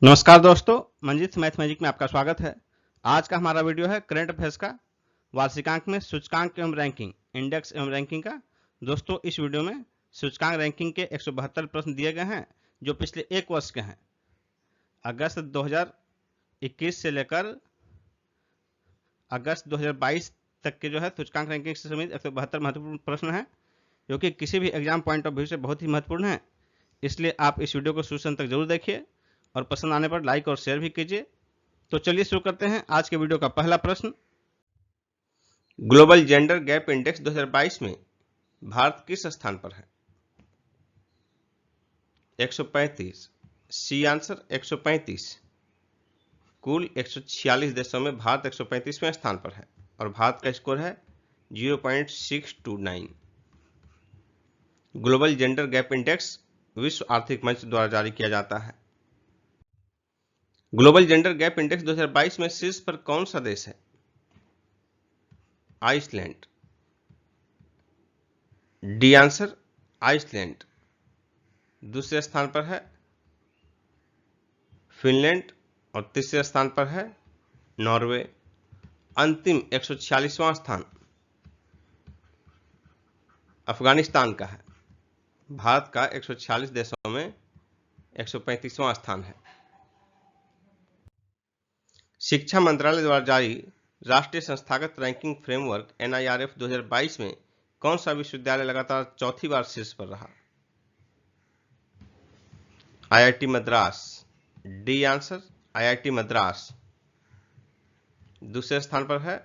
नमस्कार दोस्तों, Manjit math magic में आपका स्वागत है। आज का हमारा वीडियो है करंट अफेयर्स का वार्षिकांक में सूचकांक एवं रैंकिंग, इंडेक्स एवं रैंकिंग का। दोस्तों, इस वीडियो में सूचकांक रैंकिंग के 172 प्रश्न दिए गए हैं जो पिछले एक वर्ष के हैं। अगस्त 2021 से लेकर अगस्त 2022 तक के जो है सूचकांक रैंकिंग से संबंधित 172 महत्वपूर्ण प्रश्न हैं, जो कि किसी भी एग्जाम पॉइंट ऑफ व्यू से बहुत ही महत्वपूर्ण है। इसलिए आप इस वीडियो को शुरू से अंत तक जरूर देखिए और पसंद आने पर लाइक और शेयर भी कीजिए। तो चलिए शुरू करते हैं आज के वीडियो का पहला प्रश्न। ग्लोबल जेंडर गैप इंडेक्स 2022 में भारत किस स्थान पर है? 135। C answer 135। कुल 146 देशों में भारत 135वें स्थान पर है और भारत का स्कोर है 0.629। ग्लोबल जेंडर गैप इंडेक्स विश्व आर्थिक मंच द्वारा जारी किया जाता है। ग्लोबल जेंडर गैप इंडेक्स 2022 में शीर्ष पर कौन सा देश है? आइसलैंड। D answer Iceland. दूसरे स्थान पर है फिनलैंड और तीसरे स्थान पर है नॉर्वे। अंतिम 146वां स्थान अफगानिस्तान का है। भारत का 146 देशों में 135वां स्थान है। शिक्षा मंत्रालय द्वारा जारी राष्ट्रीय संस्थागत रैंकिंग फ्रेमवर्क NIRF 2022 में कौन सा विश्वविद्यालय लगातार चौथी बार शीर्ष पर रहा? IIT Madras. D answer IIT Madras. दूसरे स्थान पर है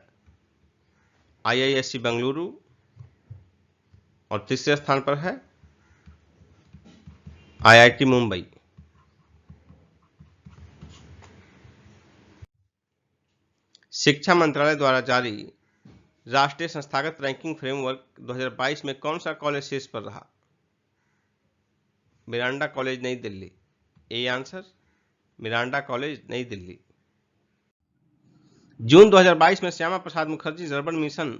IISc बेंगलुरु और तीसरे स्थान पर है IIT मुंबई। शिक्षा मंत्रालय द्वारा जारी राष्ट्रीय संस्थागत रैंकिंग फ्रेमवर्क 2022 में कौन सा कॉलेज शीर्ष पर रहा? मिरांडा कॉलेज नई Delhi. A answer Miranda college नई दिल्ली। जून 2022 में श्यामा प्रसाद मुखर्जी अर्बन मिशन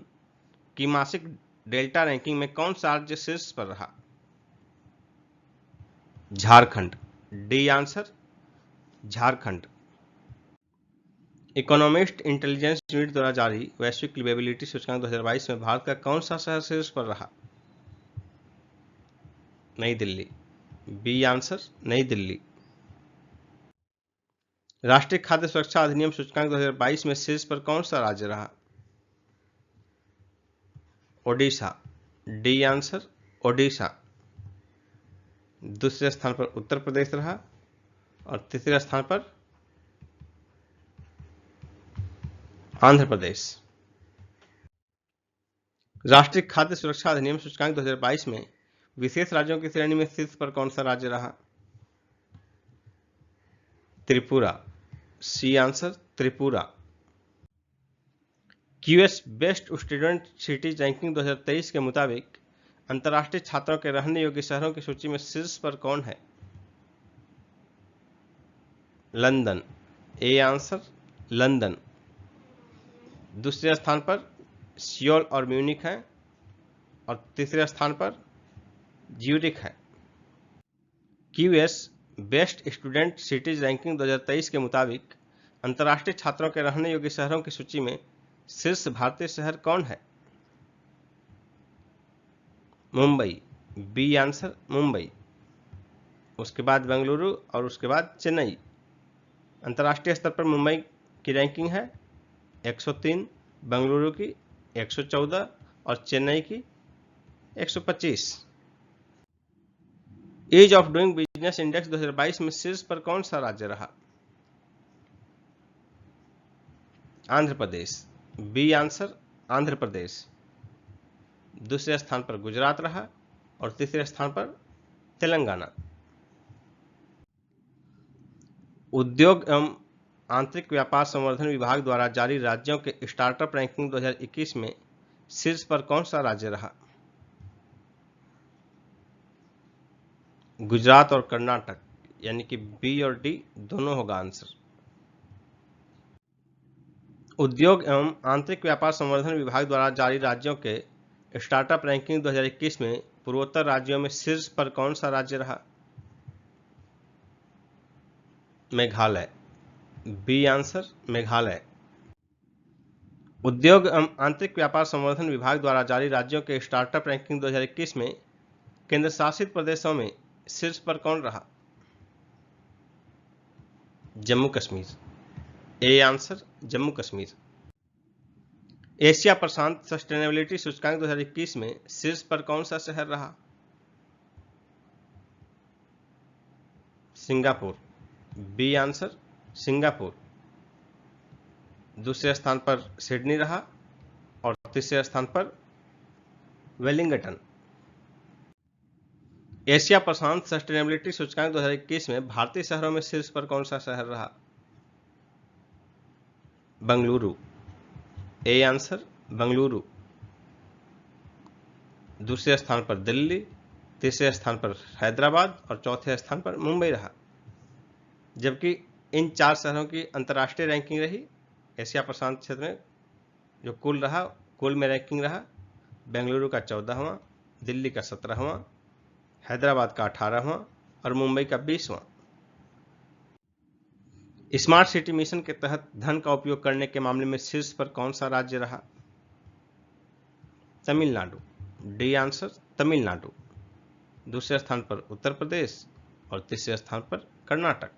की मासिक डेल्टा रैंकिंग में कौन सा राज्य शीर्ष पर रहा? Jharkhand. D answer Jharkhand. Economist intelligence unit द्वारा जारी वैश्विक लिवेबिलिटी सूचकांक 2022 में भारत का कौन सा शहर शीर्ष पर रहा? नई दिल्ली। बी आंसर नई दिल्ली। राष्ट्रीय खाद्य सुरक्षा अधिनियम सूचकांक 2022 में शीर्ष पर कौन सा राज्य रहा? ओडिशा। D answer Odisha. दूसरे स्थान पर उत्तर प्रदेश रहा और तीसरे स्थान पर आंध्र प्रदेश। राष्ट्रीय खाद्य सुरक्षा अधिनियम सूचकांक 2022 में विशेष राज्यों की श्रेणी में शीर्ष पर कौन सा राज्य रहा? Tripura. C answer Tripura. QS best student city ranking 2023 के मुताबिक अंतर्राष्ट्रीय छात्रों के रहने योग्य शहरों की सूची में शीर्ष पर कौन है? लंदन। A answer London. दूसरे स्थान पर सियोल और म्यूनिख है और तीसरे स्थान पर ज्यूरिख है। QS best student cities ranking 2023 के मुताबिक अंतर्राष्ट्रीय छात्रों के रहने योग्य शहरों की सूची में शीर्ष भारतीय शहर कौन है? मुंबई। B answer Mumbai. उसके बाद बेंगलुरु और उसके बाद चेन्नई। अंतर्राष्ट्रीय स्तर पर मुंबई की रैंकिंग है 103, बेंगलुरु की 114 और चेन्नई की 125। Ease of doing business index 2022 में शीर्ष पर कौन सा राज्य रहा? आंध्र प्रदेश। B answer Andhra Pradesh. दूसरे स्थान पर गुजरात रहा और तीसरे स्थान पर तेलंगाना। उद्योग एवं आंतरिक व्यापार संवर्धन विभाग द्वारा जारी राज्यों के स्टार्टअप रैंकिंग 2021 में शीर्ष पर कौन सा राज्य रहा? गुजरात और कर्नाटक, यानी कि बी और डी दोनों होगा आंसर। उद्योग एवं आंतरिक व्यापार संवर्धन विभाग द्वारा जारी राज्यों के स्टार्टअप रैंकिंग 2021 में पूर्वोत्तर राज्यों में शीर्ष पर कौन सा राज्य रहा? मेघालय। B answer Meghalaya. उद्योग एवं आंतरिक व्यापार संवर्धन विभाग द्वारा जारी राज्यों के स्टार्टअप रैंकिंग 2021 में केंद्र शासित प्रदेशों में शीर्ष पर कौन रहा? Jammu Kashmir. A answer Jammu Kashmir. Asia प्रशांत सस्टेनेबिलिटी सूचकांक 2021 में शीर्ष पर कौन सा शहर रहा? सिंगापुर। B answer Singapore. दूसरे स्थान पर सिडनी रहा और तीसरे स्थान पर वेलिंगटन। एशिया प्रशांत सस्टेनेबिलिटी सूचकांक 2021 में भारतीय शहरों में शीर्ष पर कौन सा शहर रहा? बेंगलुरु। A answer Bengaluru. दूसरे स्थान पर दिल्ली, तीसरे स्थान पर हैदराबाद और चौथे स्थान पर मुंबई रहा। जबकि इन 4 शहरों की अंतर्राष्ट्रीय रैंकिंग रही एशिया प्रशांत क्षेत्र में जो कुल में रैंकिंग रहा बेंगलुरु का 14वां, दिल्ली का 17वां, हैदराबाद का 18वां और मुंबई का 20वां। स्मार्ट सिटी मिशन के तहत धन का उपयोग करने के मामले में शीर्ष पर कौन सा राज्य रहा? तमिलनाडु। D answer Tamil Nadu. दूसरे स्थान पर उत्तर प्रदेश और तीसरे स्थान पर कर्नाटक।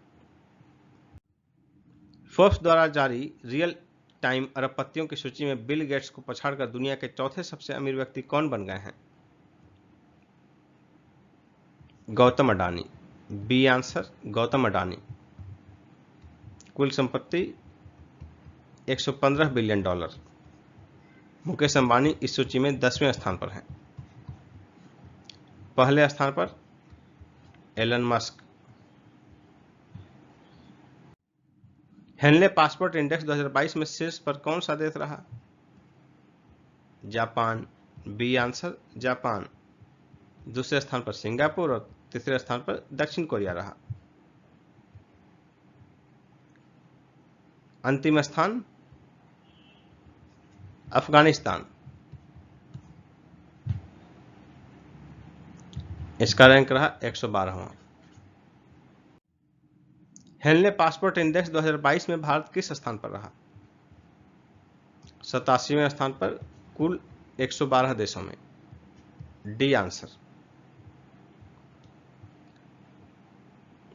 फोर्ब्स द्वारा जारी रियल टाइम अरबपतियों की सूची में बिल गेट्स को पछाड़कर दुनिया के चौथे सबसे अमीर व्यक्ति कौन बन गए हैं? गौतम अडानी। B answer Gautam Adani. कुल संपत्ति $115 बिलियन। मुकेश अंबानी इस सूची में 10वें स्थान पर हैं। पहले स्थान पर Elon Musk. Henley passport index 2022 में शीर्ष पर कौन सा देश रहा? जापान। B answer Japan. दूसरे स्थान पर सिंगापुर और तीसरे स्थान पर दक्षिण कोरिया रहा। अंतिम स्थान अफगानिस्तान। इसका रैंक रहा 112वां। हेनले पासपोर्ट इंडेक्स 2022 में भारत किस स्थान पर रहा? 87वें स्थान पर कुल 112 देशों में। D answer.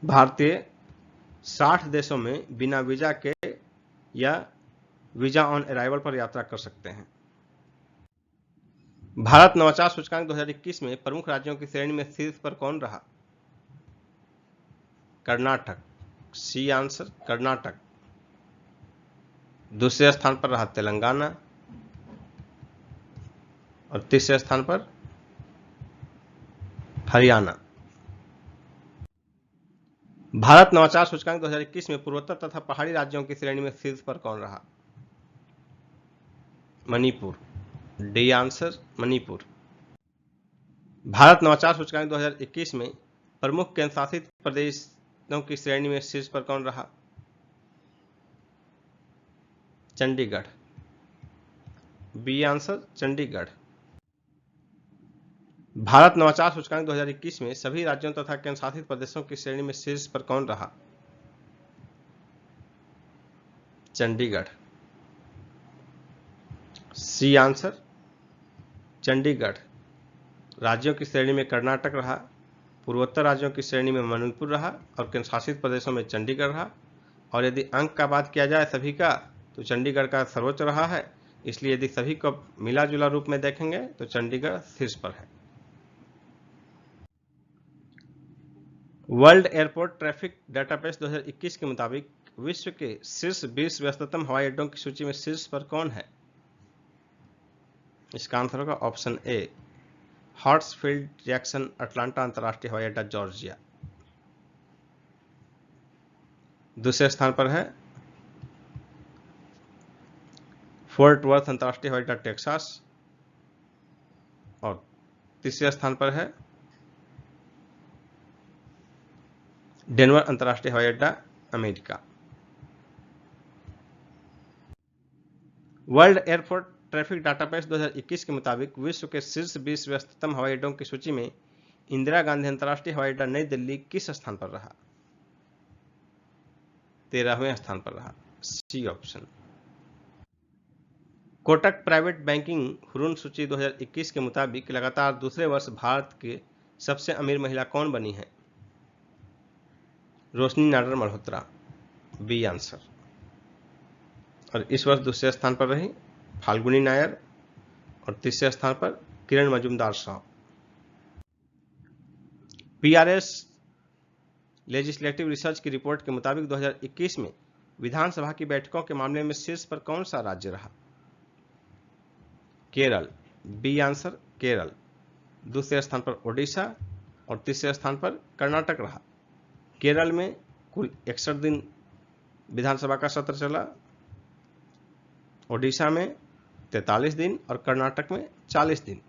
भारतीय 60 देशों में बिना वीजा के या वीजा ऑन अराइवल पर यात्रा कर सकते हैं। भारत नवाचार सूचकांक 2021 में प्रमुख राज्यों की श्रेणी में शीर्ष पर कौन रहा? कर्नाटक। C answer Karnataka. दूसरे स्थान पर रहा तेलंगाना और तीसरे स्थान पर हरियाणा। भारत नवाचार सूचकांक 2021 में पूर्वोत्तर तथा पहाड़ी राज्यों की श्रेणी में शीर्ष पर कौन रहा? मणिपुर। D answer Manipur. भारत नवाचार सूचकांक 2021 में प्रमुख केंद्र शासित प्रदेशों की श्रेणी में शीर्ष पर कौन रहा? चंडीगढ़। B answer Chandigarh. भारत नवाचार सूचकांक 2021 में सभी राज्यों तथा केंद्र शासित प्रदेशों की श्रेणी में शीर्ष पर कौन रहा? चंडीगढ़। C answer Chandigarh. राज्यों की श्रेणी में कर्नाटक रहा, पूर्वोत्तर राज्यों की श्रेणी में मणिपुर रहा और केंद्र शासित प्रदेशों में चंडीगढ़ रहा। और यदि अंक का बात किया जाए सभी का तो चंडीगढ़ का सर्वोच्च रहा है। इसलिए यदि सभी को मिला जुला रूप में देखेंगे तो चंडीगढ़ शीर्ष पर है। वर्ल्ड एयरपोर्ट ट्रैफिक डेटाबेस 2021 के मुताबिक विश्व के शीर्ष 20 व्यस्ततम हवाई अड्डों की सूची में शीर्ष पर कौन है? इसका आंसर होगा ऑप्शन ए हार्ट्सफील्ड जैक्सन अटलांटा अंतर्राष्ट्रीय हवाई अड्डा जॉर्जिया। दूसरे स्थान पर है फोर्ट वर्थ अंतर्राष्ट्रीय हवाई अड्डा टेक्सास और तीसरे स्थान पर है डेनवर अंतर्राष्ट्रीय हवाई अड्डा America. World airport traffic database 2021 के मुताबिक विश्व के शीर्ष 20 व्यस्ततम हवाई अड्डों की सूची में इंदिरा गांधी अंतर्राष्ट्रीय हवाई अड्डा नई दिल्ली किस स्थान पर रहा? 13वें स्थान पर रहा, C option. Kotak private banking Hurun सूची 2021 के मुताबिक लगातार दूसरे वर्ष भारत के सबसे अमीर महिला कौन बनी है? रोशनी नाडर मल्होत्रा, बी आंसर। और इस वर्ष दूसरे स्थान पर रही फाल्गुनी नायर और तीसरे स्थान पर किरण मजूमदार साहब। पीआरएस लेजिस्लेटिव रिसर्च की रिपोर्ट के मुताबिक 2021 में विधानसभा की बैठकों के मामले में शीर्ष पर कौन सा राज्य रहा? Kerala, B answer, Kerala. दूसरे स्थान पर ओडिशा और तीसरे स्थान पर कर्नाटक रहा। केरल में कुल 61 दिन विधानसभा का सत्र चला, ओडिशा में 43 दिन और कर्नाटक में 40 दिन।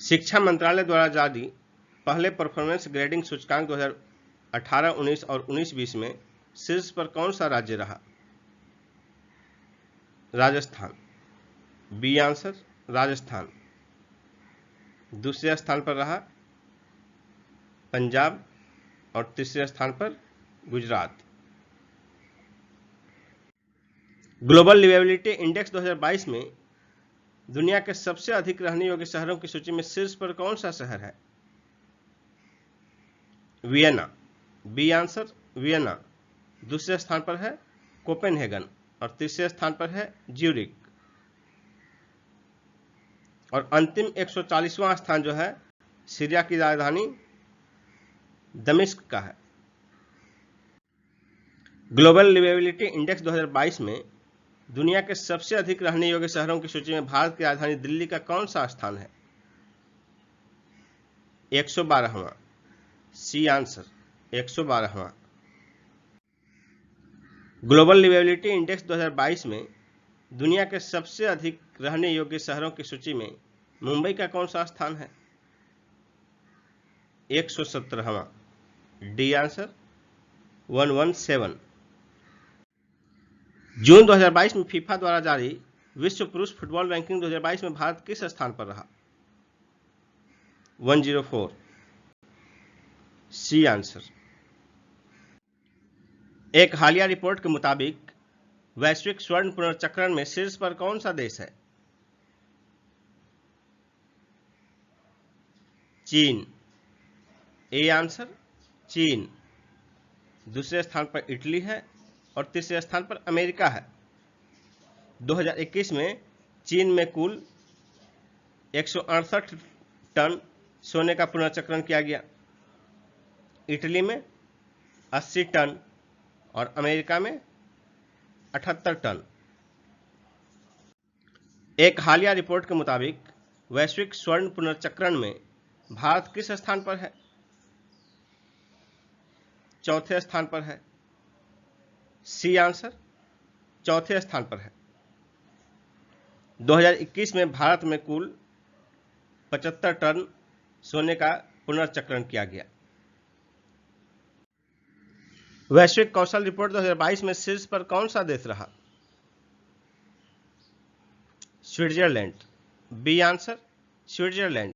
शिक्षा मंत्रालय द्वारा जारी पहले परफॉर्मेंस ग्रेडिंग सूचकांक 2018-19 और 19-20 में शीर्ष पर कौन सा राज्य रहा? Rajasthan, B answer, Rajasthan. दूसरे स्थान पर रहा पंजाब और तीसरे स्थान पर गुजरात। ग्लोबल लिवेबिलिटी इंडेक्स 2022 में दुनिया के सबसे अधिक रहने योग्य शहरों की सूची में शीर्ष पर कौन सा शहर है? Vienna, B answer, Vienna. दूसरे स्थान पर है कोपेनहेगन और तीसरे स्थान पर है ज्यूरिक। और अंतिम 140वां स्थान जो है सीरिया की राजधानी दमिश्क का है। ग्लोबल लिवेबिलिटी इंडेक्स 2022 में दुनिया के सबसे अधिक रहने योग्य शहरों की सूची में भारत की राजधानी दिल्ली का कौन सा स्थान है? 112वां, सी आंसर, 112वां। ग्लोबल लिवेबिलिटी इंडेक्स 2022 में दुनिया के सबसे अधिक रहने योग्य शहरों की सूची में मुंबई का कौन सा स्थान है? 117वां, डी आंसर, 117। जून 2022 में फीफा द्वारा जारी विश्व पुरुष फुटबॉल रैंकिंग 2022 में भारत किस स्थान पर रहा? 104, सी आंसर। एक हालिया रिपोर्ट के मुताबिक वैश्विक स्वर्ण पुनर्चक्रण में शीर्ष पर कौन सा देश है? चीन, ए आंसर, चीन। दूसरे स्थान पर इटली है और तीसरे स्थान पर अमेरिका है। 2021 में चीन में कुल 168 टन सोने का पुनर्चक्रण किया गया, इटली में 80 टन और अमेरिका में 78 टन। एक हालिया रिपोर्ट के मुताबिक वैश्विक स्वर्ण पुनर्चक्रण में भारत किस स्थान पर है? चौथे स्थान पर है, सी आंसर, चौथे स्थान पर है। 2021 में भारत में कुल 75 टन सोने का पुनर्चक्रण किया गया। वैश्विक कौशल रिपोर्ट 2022 में शीर्ष पर कौन सा देश रहा? Switzerland, B answer, Switzerland.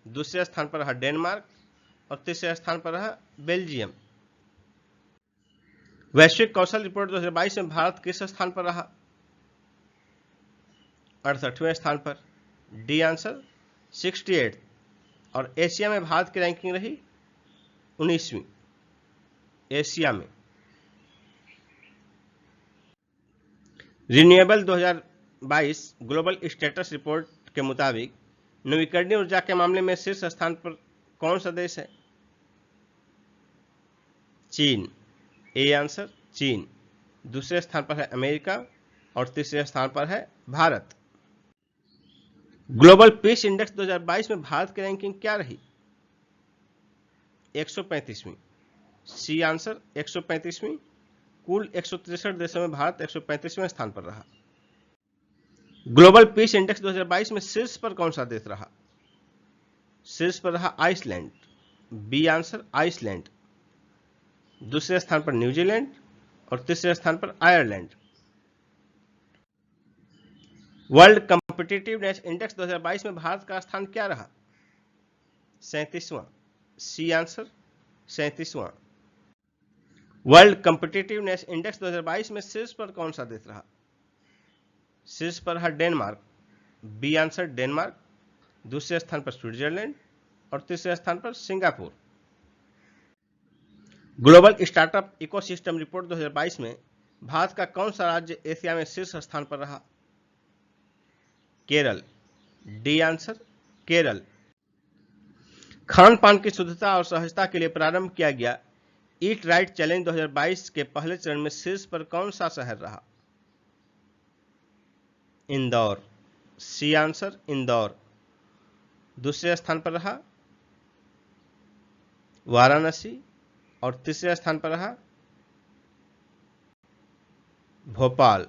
दूसरे स्थान पर रहा डेनमार्क और तीसरे स्थान पर रहा बेल्जियम। वैश्विक कौशल रिपोर्ट 2022 में भारत किस स्थान पर रहा? 68वें स्थान पर, डी आंसर, 68। और एशिया में भारत की रैंकिंग रही 19वीं, एशिया में। रिन्यूएबल 2022 ग्लोबल स्टेटस रिपोर्ट के मुताबिक नवीकरणीय ऊर्जा के मामले में शीर्ष स्थान पर कौन सा देश है? चीन, ए आंसर, चीन। दूसरे स्थान पर है अमेरिका और तीसरे स्थान पर है भारत। ग्लोबल पीस इंडेक्स 2022 में भारत की रैंकिंग क्या रही? 135वीं, सी आंसर, 135वीं। कुल 163 देशों में भारत 135वें स्थान पर रहा। ग्लोबल पीस इंडेक्स 2022 में शीर्ष पर कौन सा देश रहा? शीर्ष पर रहा आइसलैंड, बी आंसर, आइसलैंड। दूसरे स्थान पर न्यूजीलैंड और तीसरे स्थान पर आयरलैंड। वर्ल्ड कॉम्पिटिटिवनेस इंडेक्स 2022 में भारत का स्थान क्या रहा? 37वां, सी आंसर, 37वां। वर्ल्ड कॉम्पिटिटिवनेस इंडेक्स 2022 में शीर्ष पर कौन सा देश रहा? शीर्ष पर है डेनमार्क। बी आंसर डेनमार्क, दूसरे स्थान पर स्विट्जरलैंड और तीसरे स्थान पर Singapore. Global startup ecosystem report 2022 में भारत का कौन सा राज्य एशिया में शीर्ष स्थान पर रहा? केरल। D answer Kerala. खान पान की शुद्धता और सहजता के लिए प्रारंभ किया गया ईट राइट चैलेंज 2022 के पहले चरण में शीर्ष पर कौन सा शहर रहा? इंदौर। C answer Indore. दूसरे स्थान पर रहा वाराणसी और तीसरे स्थान पर रहा Bhopal.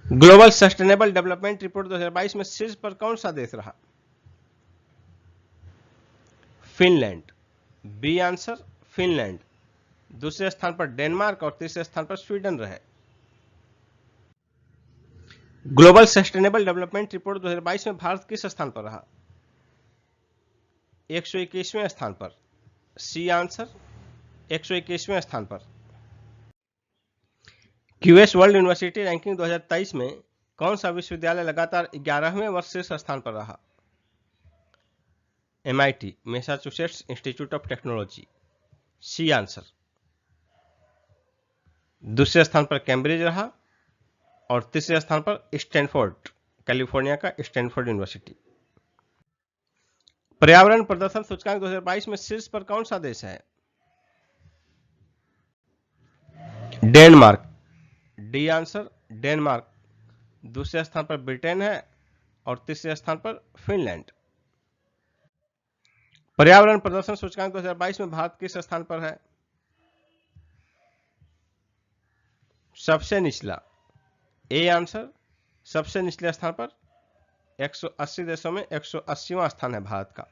Global sustainable development report 2022 में शीर्ष पर कौन सा देश रहा? फिनलैंड। B answer Finland. दूसरे स्थान पर डेनमार्क और तीसरे स्थान पर स्वीडन रहे। ग्लोबल सस्टेनेबल डेवलपमेंट रिपोर्ट 2022 में भारत किस स्थान पर रहा? 121वें स्थान पर। सी आंसर 121वें स्थान पर। क्यूएस वर्ल्ड यूनिवर्सिटी रैंकिंग 2023 में कौन सा विश्वविद्यालय लगातार 11वें वर्ष शीर्ष स्थान पर रहा? MIT Massachusetts institute of technology. C answer. दूसरे स्थान पर कैम्ब्रिज रहा और तीसरे स्थान पर स्टैनफोर्ड, कैलिफोर्निया का स्टैनफोर्ड यूनिवर्सिटी। पर्यावरण प्रदर्शन सूचकांक 2022 में शीर्ष पर कौन सा देश है? डेनमार्क। D answer Denmark. दूसरे स्थान पर ब्रिटेन है और तीसरे स्थान पर फिनलैंड। पर्यावरण प्रदर्शन सूचकांक 2022 में भारत किस स्थान पर है? सबसे निचला। ए आंसर सबसे निचले स्थान पर। 180 देशों में 180वां स्थान है भारत का।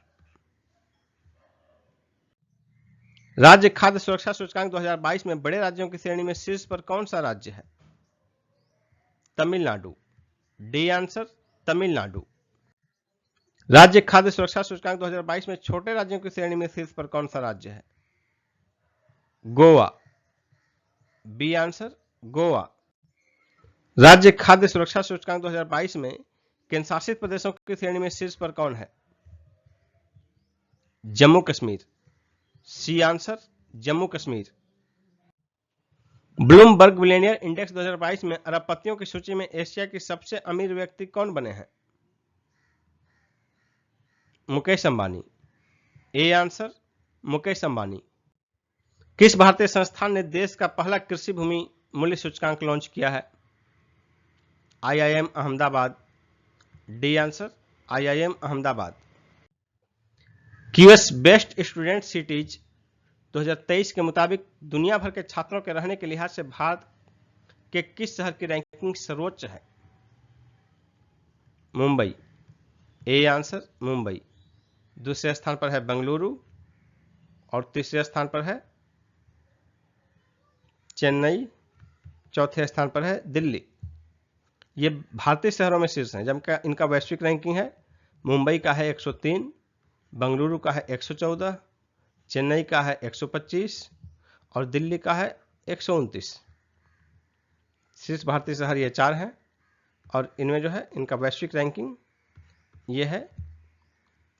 राज्य खाद्य सुरक्षा सूचकांक 2022 में बड़े राज्यों की श्रेणी में शीर्ष पर कौन सा राज्य है? तमिलनाडु। D answer Tamil Nadu. राज्य खाद्य सुरक्षा सूचकांक 2022 में छोटे राज्यों की श्रेणी में शीर्ष पर कौन सा राज्य है? गोवा। B answer Goa. राज्य खाद्य सुरक्षा सूचकांक 2022 में केंद्र शासित प्रदेशों की श्रेणी में शीर्ष पर कौन है? Jammu Kashmir. C answer Jammu Kashmir. Bloomberg billionaire index 2022 में अरबपतियों की सूची में एशिया की सबसे अमीर व्यक्ति कौन बने हैं? मुकेश अंबानी। A answer Mukesh Ambani. किस भारतीय संस्थान ने देश का पहला कृषि भूमि मूल्य सूचकांक लॉन्च किया है? IIM Ahmedabad. D answer IIM Ahmedabad. QS best student cities 2023 के मुताबिक दुनिया भर के छात्रों के रहने के लिहाज से भारत के किस शहर की रैंकिंग सर्वोच्च है? मुंबई। A answer Mumbai. दूसरे स्थान पर है बेंगलुरु और तीसरे स्थान पर है चेन्नई, चौथे स्थान पर है दिल्ली। ये भारतीय शहरों में शीर्ष हैं, जबकि इनका वैश्विक रैंकिंग है। मुंबई का है 103, बेंगलुरु का है 114, चेन्नई का है 125 और दिल्ली का है 129। शीर्ष भारतीय शहर ये 4 हैं और इनमें जो है इनका वैश्विक रैंकिंग ये है।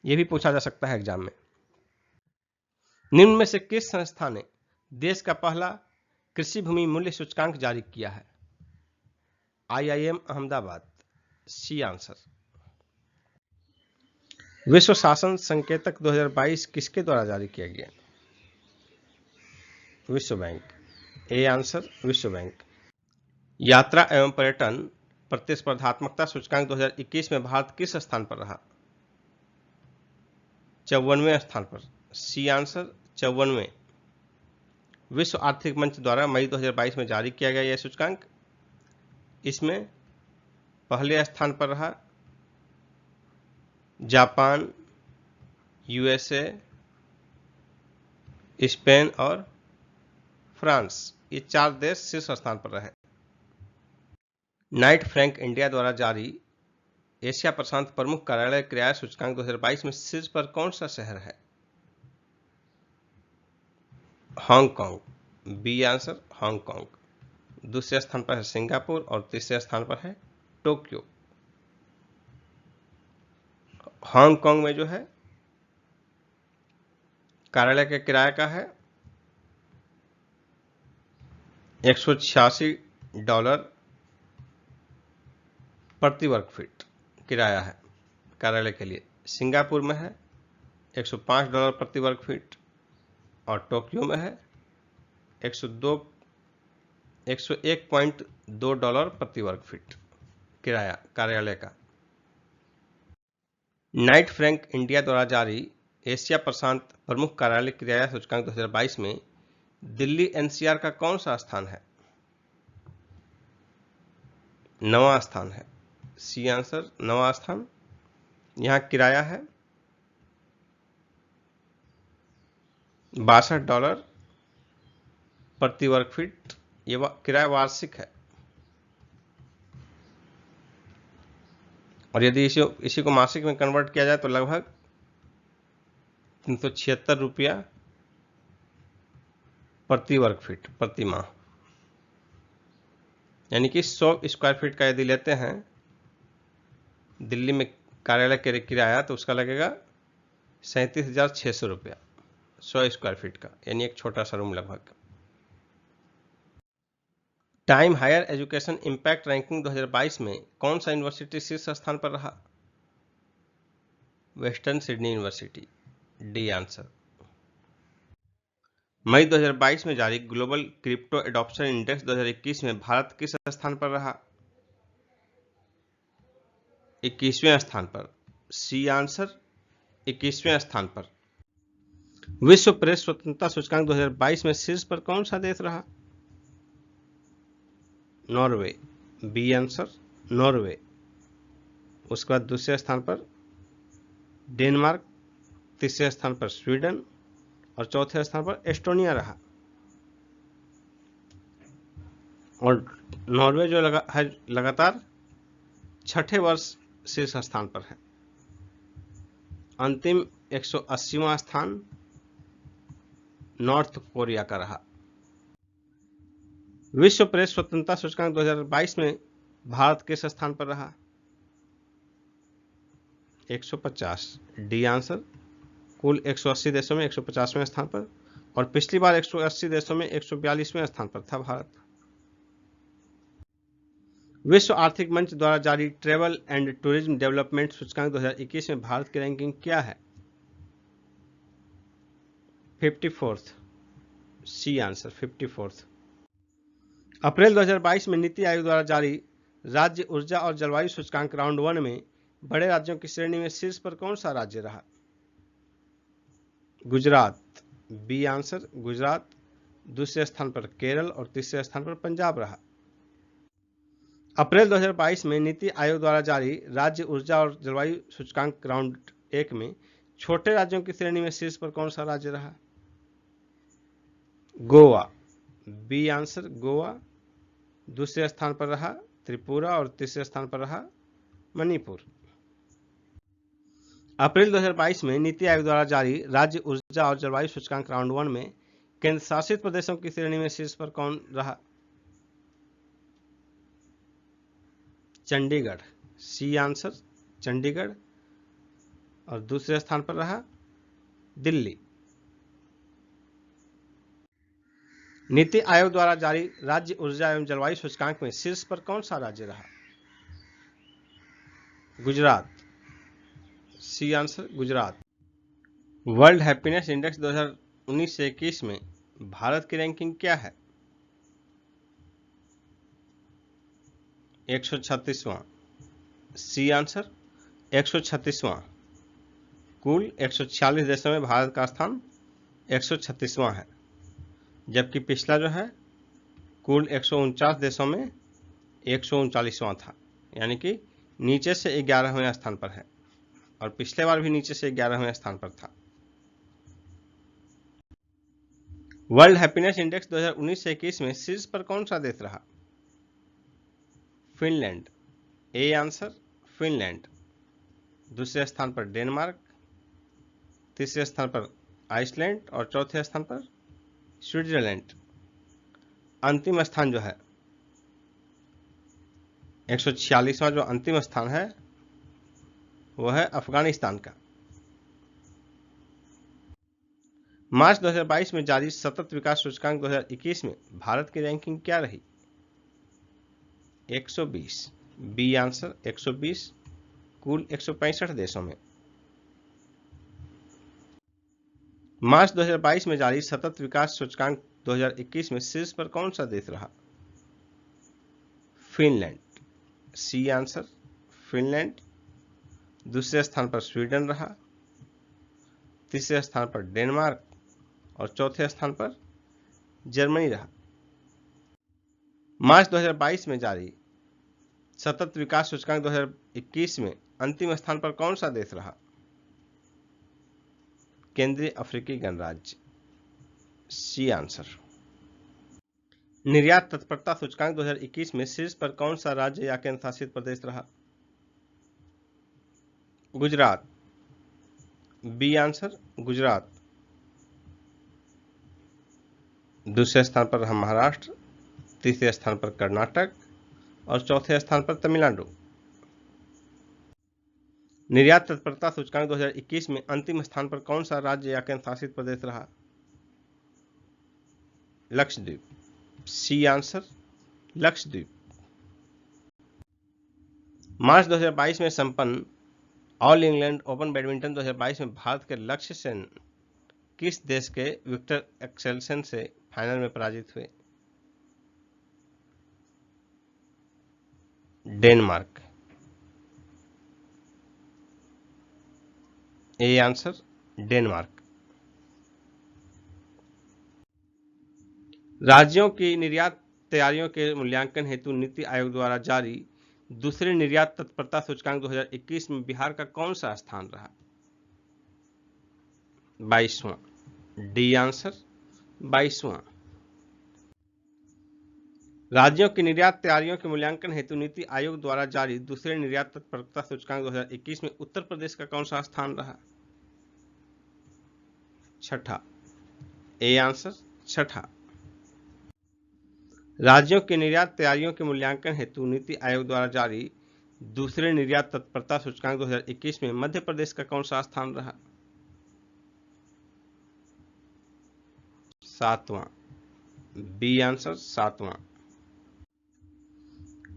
ये भी पूछा जा सकता है एग्जाम में। निम्न में से किस संस्था ने देश का पहला कृषि भूमि मूल्य सूचकांक जारी किया है? IIM अहमदाबाद। C answer. विश्व शासन संकेतक 2022 किसके द्वारा जारी किया गया? विश्व बैंक। ए आंसर विश्व बैंक। यात्रा एवं पर्यटन प्रतिस्पर्धात्मकता सूचकांक 2021 में भारत किस स्थान पर रहा? 54वें स्थान पर। सी आंसर 54वें। विश्व आर्थिक मंच द्वारा मई 2022 में जारी किया गया यह सूचकांक। इसमें पहले स्थान पर रहा जापान, USA, स्पेन और फ्रांस। ये 4 देश शीर्ष स्थान पर रहे। नाइट फ्रैंक इंडिया द्वारा जारी एशिया प्रशांत प्रमुख कार्यालय किराया सूचकांक 2022 में शीर्ष पर कौन सा शहर है? हांगकांग। B answer Hong Kong. दूसरे स्थान पर है सिंगापुर और तीसरे स्थान पर है टोक्यो। हांगकांग में जो है कार्यालय का किराया का है $186 प्रति वर्ग फीट किराया है कार्यालय के लिए। सिंगापुर में है $105 प्रति वर्ग फीट और टोक्यो में है $101.2 प्रति वर्ग फीट किराया कार्यालय का। नाइट फ्रैंक इंडिया द्वारा जारी एशिया प्रशांत प्रमुख कार्यालय किराया सूचकांक 2022 में दिल्ली एनसीआर का कौन सा स्थान है? 9वां स्थान है। सी आंसर 9वां स्थान। यहां किराया है $62 प्रति वर्ग फीट। ये किराया वार्षिक है और यदि इसी को मासिक में कन्वर्ट किया जाए तो लगभग 376 रुपया प्रति वर्ग फीट प्रति माह, यानी कि 100 स्क्वायर फीट का यदि लेते हैं दिल्ली में कार्यालय के किराया तो उसका लगेगा 37,600 रुपया 100 स्क्वायर फीट का, यानी एक छोटा सा रूम लगभग। Time higher education impact ranking 2022 में कौन सा यूनिवर्सिटी शीर्ष स्थान पर रहा? Western Sydney university. D answer. मई 2022 में जारी ग्लोबल क्रिप्टो एडॉप्शन इंडेक्स 2021 में भारत किस स्थान पर रहा? 21वें स्थान पर। सी आंसर 21वें स्थान पर। विश्व प्रेस स्वतंत्रता सूचकांक 2022 में शीर्ष पर कौन सा देश रहा? नॉर्वे। B answer Norway. उसके बाद दूसरे स्थान पर डेनमार्क, तीसरे स्थान पर स्वीडन और चौथे स्थान पर एस्टोनिया रहा। और नॉर्वे जो लगातार छठे वर्ष शीर्ष स्थान पर है। अंतिम 180वां स्थान नॉर्थ कोरिया का रहा। विश्व प्रेस स्वतंत्रता सूचकांक 2022 में भारत किस स्थान पर रहा? 150। D answer. कुल 180 देशों में 150वें स्थान पर और पिछली बार 180 देशों में 142वें स्थान पर था भारत। विश्व आर्थिक मंच द्वारा जारी ट्रेवल एंड टूरिज्म डेवलपमेंट सूचकांक 2021 में भारत की रैंकिंग क्या है? 54th। C answer 54th। अप्रैल 2022 में नीति आयोग द्वारा जारी राज्य ऊर्जा और जलवायु सूचकांक राउंड 1 में बड़े राज्यों की श्रेणी में शीर्ष पर कौन सा राज्य रहा? गुजरात। B answer Gujarat. दूसरे स्थान पर केरल और तीसरे स्थान पर पंजाब रहा। अप्रैल 2022 में नीति आयोग द्वारा जारी राज्य ऊर्जा और जलवायु सूचकांक राउंड 1 में छोटे राज्यों की श्रेणी में शीर्ष पर कौन सा राज्य रहा? गोवा। B answer Goa. दूसरे स्थान पर रहा त्रिपुरा और तीसरे स्थान पर रहा मणिपुर। अप्रैल 2022 में नीति आयोग द्वारा जारी राज्य ऊर्जा और जलवायु सूचकांक राउंड 1 में केंद्र शासित प्रदेशों की श्रेणी में शीर्ष पर कौन रहा? चंडीगढ़। C answer Chandigarh. और दूसरे स्थान पर रहा दिल्ली। नीति आयोग द्वारा जारी राज्य ऊर्जा एवं जलवायु सूचकांक में शीर्ष पर कौन सा राज्य रहा? Gujarat. C answer Gujarat. World happiness index 2019 से 21 में भारत की रैंकिंग क्या है? 136वां। सी आंसर 136वां। कुल 146 देशों में भारत का स्थान 136वां है, जबकि पिछला जो है कुल 149 देशों में 139वां था, यानी कि नीचे से 11वें स्थान पर है और पिछले बार भी नीचे से 11वें स्थान पर था। वर्ल्ड हैप्पीनेस इंडेक्स 2019 से 21 में शीर्ष पर कौन सा देश रहा? फिनलैंड। A answer Finland. दूसरे स्थान पर डेनमार्क, तीसरे स्थान पर आइसलैंड और चौथे स्थान पर स्विट्जरलैंड। अंतिम स्थान जो है 146वां जो अंतिम स्थान है वो है अफगानिस्तान का। मार्च 2022 में जारी सतत विकास सूचकांक 2021 में भारत की रैंकिंग क्या रही? 120। बी आंसर 120 कुल 165 देशों में। मार्च 2022 में जारी सतत विकास सूचकांक 2021 में शीर्ष पर कौन सा देश रहा? फिनलैंड। C answer Finland. दूसरे स्थान पर स्वीडन रहा, तीसरे स्थान पर डेनमार्क और चौथे स्थान पर जर्मनी रहा। मार्च 2022 में जारी सतत विकास सूचकांक 2021 में अंतिम स्थान पर कौन सा देश रहा? केंद्रीय अफ्रीकी गणराज्य। C answer. निर्यात तत्परता सूचकांक 2021 में शीर्ष पर कौन सा राज्य या केंद्र शासित प्रदेश रहा? गुजरात। B answer Gujarat. दूसरे स्थान पर रहा महाराष्ट्र, तीसरे स्थान पर कर्नाटक और चौथे स्थान पर तमिलनाडु। निर्यात तत्परता सूचकांक 2021 में अंतिम स्थान पर कौन सा राज्य या केंद्र शासित प्रदेश रहा? लक्षद्वीप। C answer Lakshadweep. मार्च 2022 में संपन्न ऑल इंग्लैंड ओपन बैडमिंटन 2022 में भारत के लक्ष्य सेन किस देश के विक्टर एक्सेल्सन से फाइनल में पराजित हुए? डेनमार्क। A answer Denmark. राज्यों की निर्यात तैयारियों के मूल्यांकन हेतु नीति आयोग द्वारा जारी दूसरे निर्यात तत्परता सूचकांक 2021 में बिहार का कौन सा स्थान रहा? 22वां। डी आंसर 22वां। राज्यों की निर्यात तैयारियों के मूल्यांकन हेतु नीति आयोग द्वारा जारी दूसरे निर्यात तत्परता सूचकांक 2021 में उत्तर प्रदेश का कौन सा स्थान रहा? छठा। ए आंसर छठा। राज्यों की निर्यात तैयारियों के मूल्यांकन हेतु नीति आयोग द्वारा जारी दूसरे निर्यात तत्परता सूचकांक 2021 में मध्य प्रदेश का कौन सा स्थान रहा? 7वां। बी आंसर 7वां।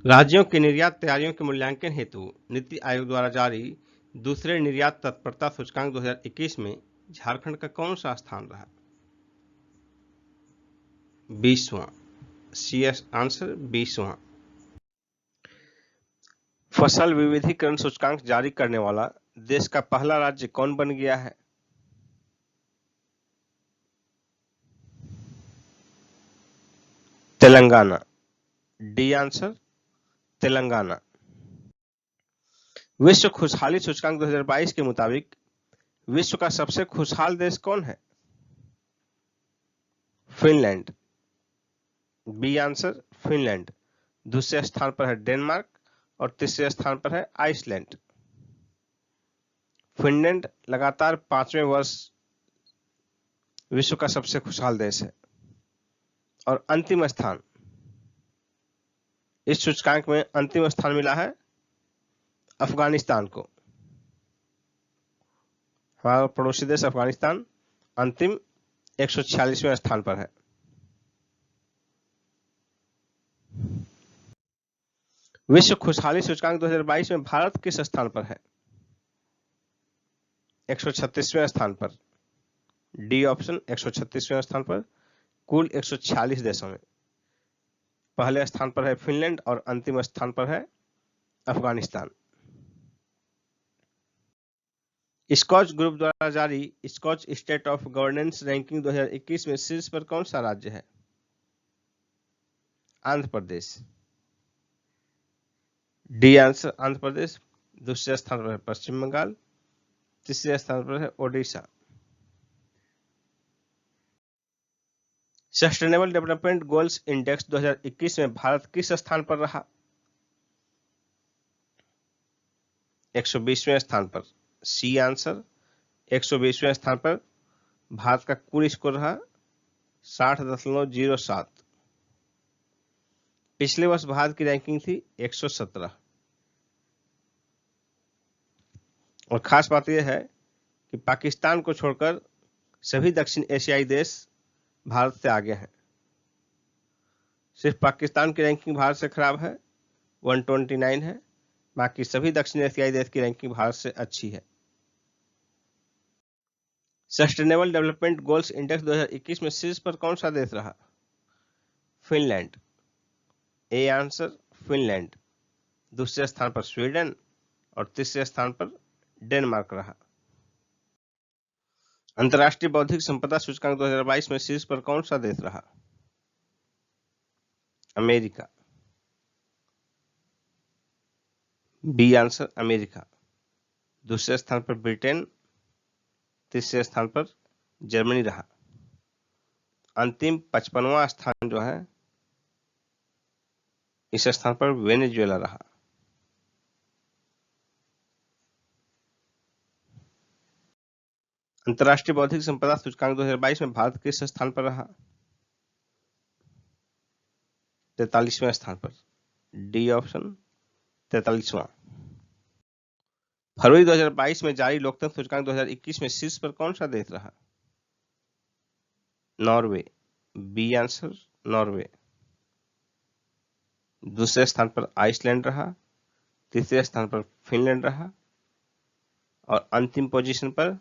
राज्यों की निर्यात तैयारियों के मूल्यांकन हेतु नीति आयोग द्वारा जारी दूसरे निर्यात तत्परता सूचकांक 2021 में झारखंड का कौन सा स्थान रहा? 20वां। सी आंसर 20वां। फसल विविधीकरण सूचकांक जारी करने वाला देश का पहला राज्य कौन बन गया है? तेलंगाना। D answer Telangana. विश्व खुशहाली सूचकांक 2022 के मुताबिक विश्व का सबसे खुशहाल देश कौन है? फिनलैंड। B answer Finland. दूसरे स्थान पर है डेनमार्क और तीसरे स्थान पर है आइसलैंड। फिनलैंड लगातार 5वें वर्ष विश्व का सबसे खुशहाल देश है और अंतिम स्थान इस सूचकांक में अंतिम स्थान मिला है अफगानिस्तान को। हमारा पड़ोसी देश अफगानिस्तान अंतिम 146वें स्थान पर है। विश्व खुशहाली सूचकांक 2022 में भारत किस स्थान पर है? 136वें स्थान पर। डी ऑप्शन 136वें स्थान पर कुल 146 देशों में। पहले स्थान पर है फिनलैंड और अंतिम स्थान पर है अफगानिस्तान। स्कॉच ग्रुप द्वारा जारी Skoch state of governance ranking 2021 में शीर्ष पर कौन सा राज्य है? आंध्र प्रदेश। D answer Andhra Pradesh. दूसरे स्थान पर है पश्चिम बंगाल, तीसरे स्थान पर है Odisha. Sustainable development goals index 2021 में भारत किस स्थान पर रहा? 120वें स्थान पर। C answer. 120वें स्थान पर भारत का कुल स्कोर रहा 60.07। पिछले वर्ष भारत की रैंकिंग थी 117। और खास बात यह है कि पाकिस्तान को छोड़कर सभी दक्षिण एशियाई देश भारत से आगे हैं। सिर्फ पाकिस्तान की रैंकिंग भारत से खराब है, 129 है। बाकी सभी दक्षिण एशियाई देश की रैंकिंग भारत से अच्छी है। सस्टेनेबल डेवलपमेंट गोल्स इंडेक्स 2021 में शीर्ष पर कौन सा देश रहा? फिनलैंड। A answer Finland. दूसरे स्थान पर स्वीडन और तीसरे स्थान पर डेनमार्क रहा। अंतर्राष्ट्रीय बौद्धिक संपदा सूचकांक 2022 में शीर्ष पर कौन सा देश रहा? अमेरिका। B answer America. दूसरे स्थान पर ब्रिटेन, तीसरे स्थान पर जर्मनी रहा। अंतिम 55वां स्थान जो है, इस स्थान पर वेनेजुएला रहा। अंतर्राष्ट्रीय बौद्धिक संपदा सूचकांक 2022 में भारत किस स्थान पर रहा? 43वें स्थान पर। D option 43वां। फरवरी 2022 में जारी लोकतंत्र सूचकांक 2021 में शीर्ष पर कौन सा देश रहा? नॉर्वे। B answer Norway. दूसरे स्थान पर आइसलैंड रहा, तीसरे स्थान पर फिनलैंड रहा और अंतिम पोजीशन पर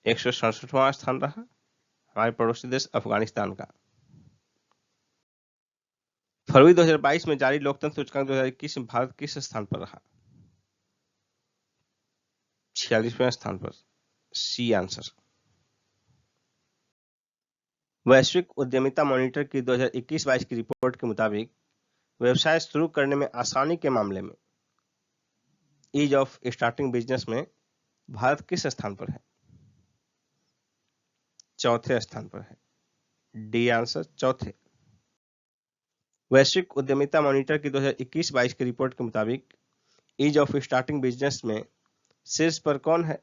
167वां स्थान रहा हमारे पड़ोसी देश अफगानिस्तान का। फरवरी 2022 में जारी लोकतंत्र सूचकांक 2021 में भारत किस स्थान पर रहा? 46वें स्थान पर। C answer. वैश्विक उद्यमिता मॉनिटर की 2021-22 की रिपोर्ट के मुताबिक व्यवसाय शुरू करने में आसानी के मामले में ईज ऑफ स्टार्टिंग बिजनेस में भारत किस स्थान पर है? चौथे स्थान पर है। डी आंसर चौथे। वैश्विक उद्यमिता मॉनिटर की 2021-22 की रिपोर्ट के मुताबिक ईज ऑफ स्टार्टिंग बिजनेस में शीर्ष पर कौन है?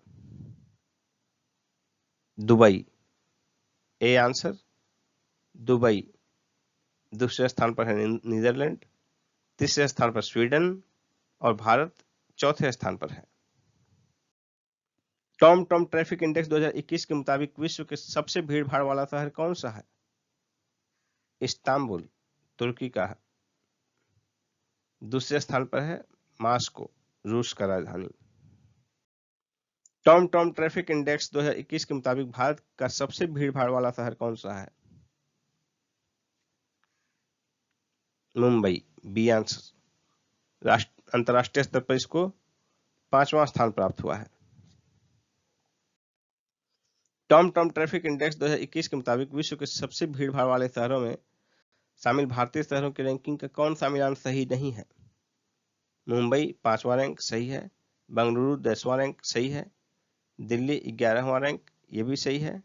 दुबई। A answer Dubai. दूसरे स्थान पर है नीदरलैंड, तीसरे स्थान पर स्वीडन और भारत चौथे स्थान पर है। टॉम टॉम ट्रैफिक इंडेक्स 2021 के मुताबिक विश्व के सबसे भीड़ भाड़ वाला शहर कौन सा है? इस्तांबुल, तुर्की का है। दूसरे स्थान पर है मास्को, रूस का राजधानी। टॉम टॉम ट्रैफिक इंडेक्स 2021 के मुताबिक भारत का सबसे भीड़ भाड़ वाला शहर कौन सा है? मुंबई। B answer. अंतरराष्ट्रीय स्तर पर इसको 5वां स्थान प्राप्त हुआ है। टॉम टॉम ट्रैफिक इंडेक्स 2021 के मुताबिक विश्व के सबसे भीड़ भाड़ वाले शहरों में शामिल भारतीय शहरों की रैंकिंग का कौन सा मिलान सही नहीं है? मुंबई 5वां रैंक सही है, बेंगलुरु 10वां रैंक सही है, दिल्ली 11वां रैंक ये भी सही है,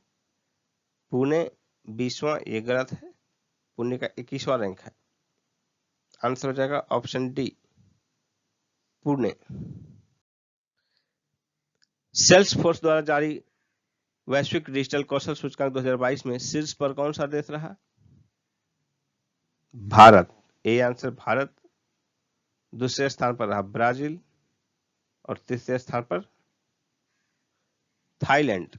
पुणे 20वां ये गलत है, पुणे का 21वां रैंक है। आंसर हो जाएगा ऑप्शन डी पुणे। सेल्सफोर्स द्वारा जारी वैश्विक डिजिटल कौशल सूचकांक 2022 में शीर्ष पर कौन सा देश रहा? भारत। A answer Bharat. दूसरे स्थान पर रहा ब्राजील और तीसरे स्थान पर थाईलैंड।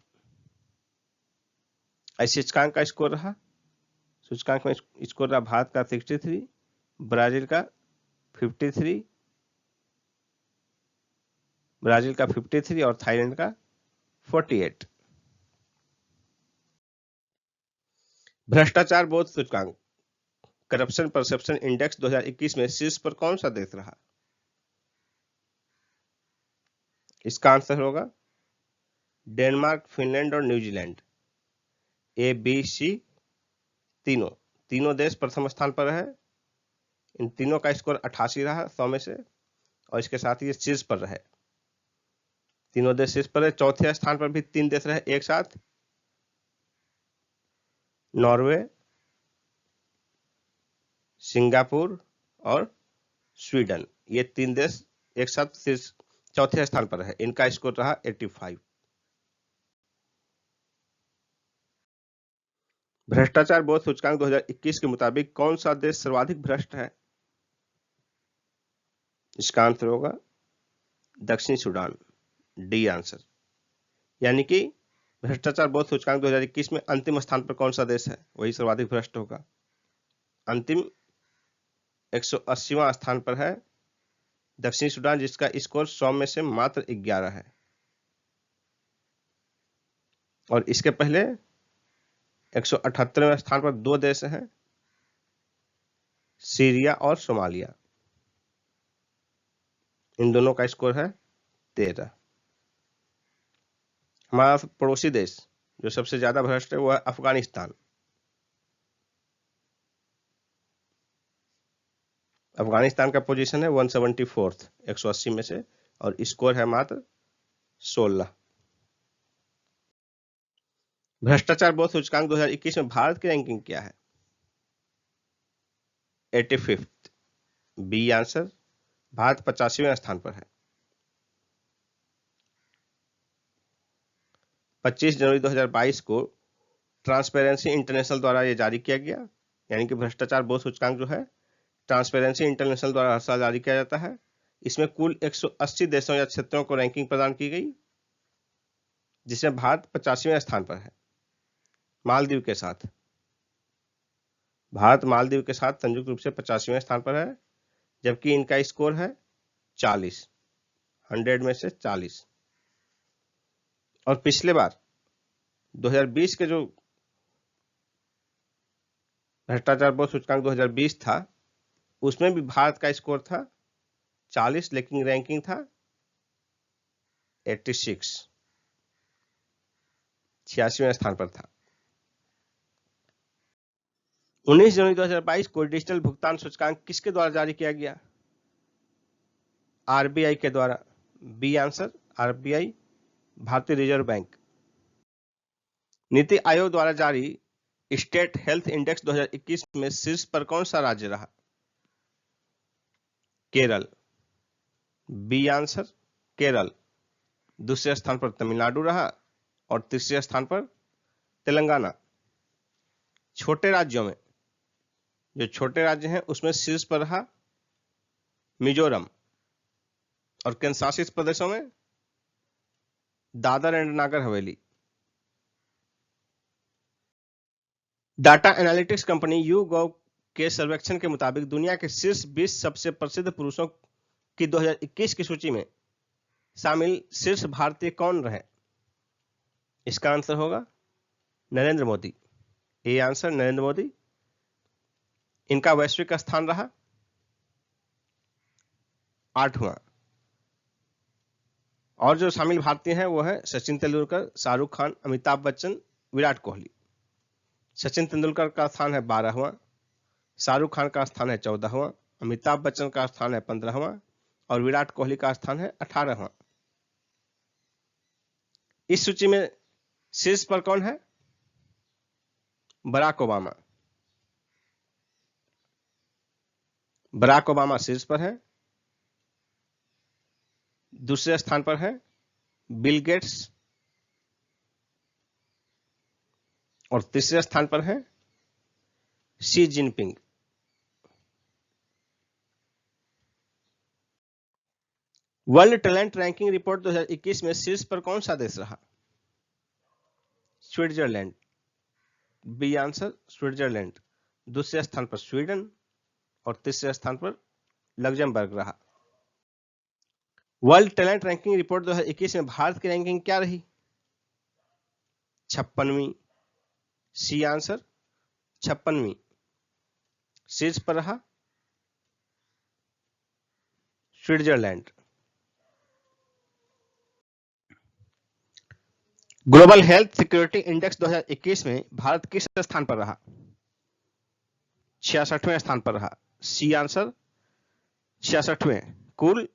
ऐसे सूचकांक का स्कोर रहा, सूचकांक में स्कोर रहा भारत का 63, ब्राजील का 53, और थाईलैंड का 48। भ्रष्टाचार बोध सूचकांक करप्शन परसेप्शन इंडेक्स 2021 में शीर्ष पर कौन सा देश रहा? इसका आंसर होगा डेनमार्क, फिनलैंड और न्यूजीलैंड। ए बी सी तीनों देश प्रथम स्थान पर है। इन तीनों का स्कोर 88 रहा 100 में से, और इसके साथ ये शीर्ष पर रहे। तीनों देश शीर्ष पर है। चौथे स्थान पर भी 3 देश रहे एक साथ, नॉर्वे, सिंगापुर और स्वीडन। ये 3 देश एक साथ शीर्ष चौथे स्थान पर है, इनका स्कोर रहा 85। भ्रष्टाचार बोध सूचकांक 2021 के मुताबिक कौन सा देश सर्वाधिक भ्रष्ट है? इसका आंसर होगा दक्षिण सूडान, डी आंसर। यानी कि भ्रष्टाचार बोध सूचकांक 2021 में अंतिम स्थान पर कौन सा देश है, वही सर्वाधिक भ्रष्ट होगा। अंतिम 180वां स्थान पर है दक्षिण सूडान, जिसका स्कोर 100 में से मात्र 11 है। और इसके पहले 178वें स्थान पर दो देश हैं, सीरिया और सोमालिया। इन दोनों का स्कोर है 13। हमारा पड़ोसी देश जो सबसे ज्यादा भ्रष्ट है वो है अफगानिस्तान। अफगानिस्तान का पोजीशन है 174th 180 में से, और स्कोर है मात्र 16। भ्रष्टाचार बोध सूचकांक 2021 में भारत की रैंकिंग क्या है? 85th, B answer. भारत 85वें स्थान पर है। 25 जनवरी 2022 को ट्रांसपेरेंसी इंटरनेशनल द्वारा यह जारी किया गया। यानी कि भ्रष्टाचार बोध सूचकांक जो है ट्रांसपेरेंसी इंटरनेशनल द्वारा हर साल जारी किया जाता है। इसमें कुल 180 देशों या क्षेत्रों को रैंकिंग प्रदान की गई, जिसमें भारत 85वें स्थान पर है, मालदीव के साथ। भारत मालदीव के साथ संयुक्त रूप से 85वें स्थान पर है, जबकि इनका स्कोर है 40, 100 में से 40। और पिछले बार 2020 के जो भ्रष्टाचार बोध सूचकांक 2020 था, उसमें भी भारत का स्कोर था 40, लेकिन रैंकिंग था 86, 86वें स्थान पर था। 19 जनवरी 2022 को डिजिटल भुगतान सूचकांक किसके द्वारा जारी किया गया? आरबीआई के द्वारा, बी आंसर। आरबीआई, भारतीय रिजर्व बैंक। नीति आयोग द्वारा जारी स्टेट हेल्थ इंडेक्स 2021 में शीर्ष पर कौन सा राज्य रहा? Kerala, B answer. केरल। दूसरे स्थान पर तमिलनाडु रहा और तीसरे स्थान पर तेलंगाना। छोटे राज्यों में, जो छोटे राज्य हैं उसमें शीर्ष पर रहा मिजोरम, और केंद्र शासित प्रदेशों में Dadar and Nagar Haveli. Data analytics company YouGov के सर्वेक्षण के मुताबिक दुनिया के शीर्ष 20 सबसे प्रसिद्ध पुरुषों की 2021 की सूची में शामिल शीर्ष भारतीय कौन रहे? इसका आंसर होगा नरेंद्र मोदी, ए आंसर। नरेंद्र मोदी। इनका वैश्विक स्थान रहा 8वां। और जो शामिल भारतीय हैं वो है सचिन तेंदुलकर, शाहरुख खान, अमिताभ बच्चन, विराट कोहली। सचिन तेंदुलकर का स्थान है 12वां, शाहरुख खान का स्थान है 14वां, अमिताभ बच्चन का स्थान है 15वां और विराट कोहली का स्थान है 18वां। इस सूची में शीर्ष पर कौन है? Barack Obama. बराक ओबामा शीर्ष पर है। दूसरे स्थान पर है बिल गेट्स और तीसरे स्थान पर है Xi Jinping. World talent ranking report 2021 में शीर्ष पर कौन सा देश रहा? Switzerland, B answer. स्विट्जरलैंड। दूसरे स्थान पर स्वीडन और तीसरे स्थान पर लग्जमबर्ग रहा। वर्ल्ड टैलेंट रैंकिंग रिपोर्ट 2021 में भारत की रैंकिंग क्या रही? 56वीं, सी आंसर। 56वीं। शीर्ष पर रहा Switzerland. Global health security index 2021 में भारत किस स्थान पर रहा? 66वें स्थान पर रहा, सी आंसर। 66वें। कुल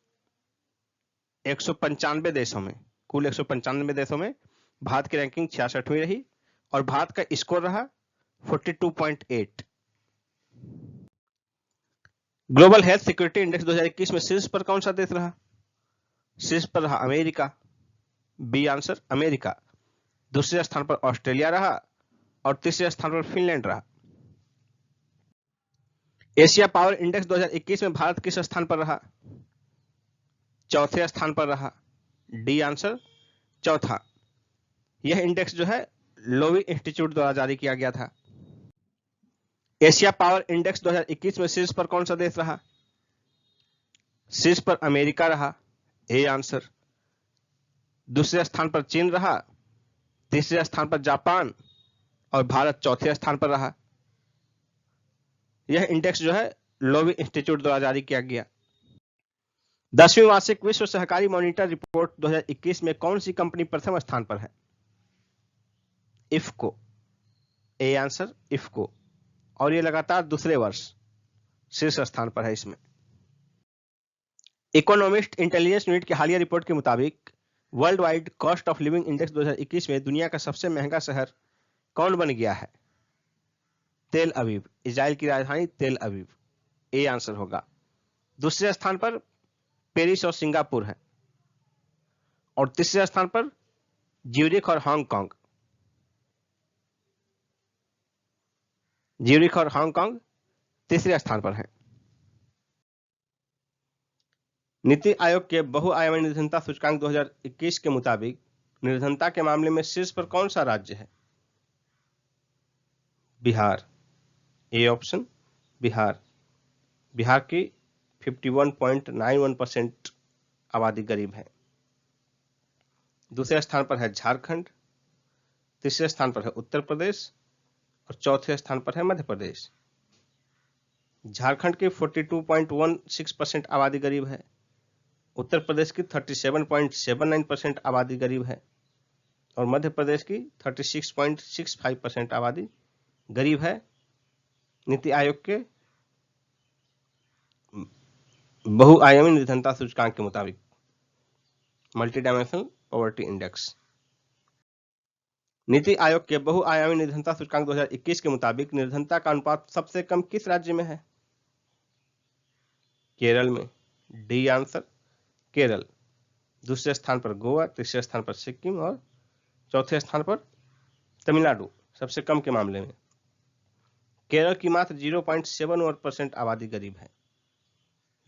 195 देशों में, कुल 195 देशों में भारत की रैंकिंग 66वीं रही और भारत का स्कोर रहा 42.8। ग्लोबल हेल्थ सिक्योरिटी इंडेक्स 2021 में शीर्ष पर कौन सा देश रहा? शीर्ष पर रहा अमेरिका, बी आंसर अमेरिका। दूसरे स्थान पर ऑस्ट्रेलिया रहा और तीसरे स्थान पर फिनलैंड रहा। एशिया पावर इंडेक्स 2021 में भारत किस स्थान पर रहा? चौथे स्थान पर रहा, डी आंसर चौथा। यह इंडेक्स जो है लोवी इंस्टीट्यूट द्वारा जारी किया गया था। एशिया पावर इंडेक्स 2021 में शीर्ष पर कौन सा देश रहा? शीर्ष पर अमेरिका रहा, ए आंसर। दूसरे स्थान पर चीन रहा, तीसरे स्थान पर जापान और भारत चौथे स्थान पर रहा। यह इंडेक्स जो है लोवी इंस्टीट्यूट द्वारा जारी किया गया। 10वीं वार्षिक विश्व सहकारी मॉनिटर रिपोर्ट 2021 में कौन सी कंपनी प्रथम स्थान पर है? IFFCO, A answer IFFCO. और यह लगातार दूसरे वर्ष शीर्ष स्थान पर है इसमें। इकोनॉमिस्ट इंटेलिजेंस यूनिट की हालिया रिपोर्ट के मुताबिक world wide cost of living index 2021 में दुनिया का सबसे महंगा शहर कौन बन गया है? तेल अवीव, इजराइल की राजधानी तेल अवीव, ए आंसर होगा। दूसरे स्थान पर पेरिस और सिंगापुर है और तीसरे स्थान पर ज्यूरिख और हांगकांग। ज्यूरिख और हांगकांग तीसरे स्थान पर है। नीति आयोग के बहुआयामी निर्धनता सूचकांक 2021 के मुताबिक निर्धनता के मामले में शीर्ष पर कौन सा राज्य है? Bihar, A option Bihar. बिहार की 51.91% आबादी गरीब है। दूसरे स्थान पर है झारखंड, तीसरे स्थान पर है उत्तर प्रदेश और चौथे स्थान पर है मध्य प्रदेश। झारखंड की 42.16% आबादी गरीब है, उत्तर प्रदेश की 37.79% आबादी गरीब है और मध्य प्रदेश की 36.65% आबादी गरीब है। नीति आयोग के बहुआयामी निर्धनता सूचकांक के मुताबिक multi dimensional poverty index. NITI Aayog के बहुआयामी निर्धनता सूचकांक 2021 के मुताबिक निर्धनता का अनुपात सबसे कम किस राज्य में है? केरल में, डी आंसर केरल। दूसरे स्थान पर गोवा, तीसरे स्थान पर सिक्किम और चौथे स्थान पर तमिलनाडु सबसे कम के मामले में। केरल की मात्र 0.71% आबादी गरीब है,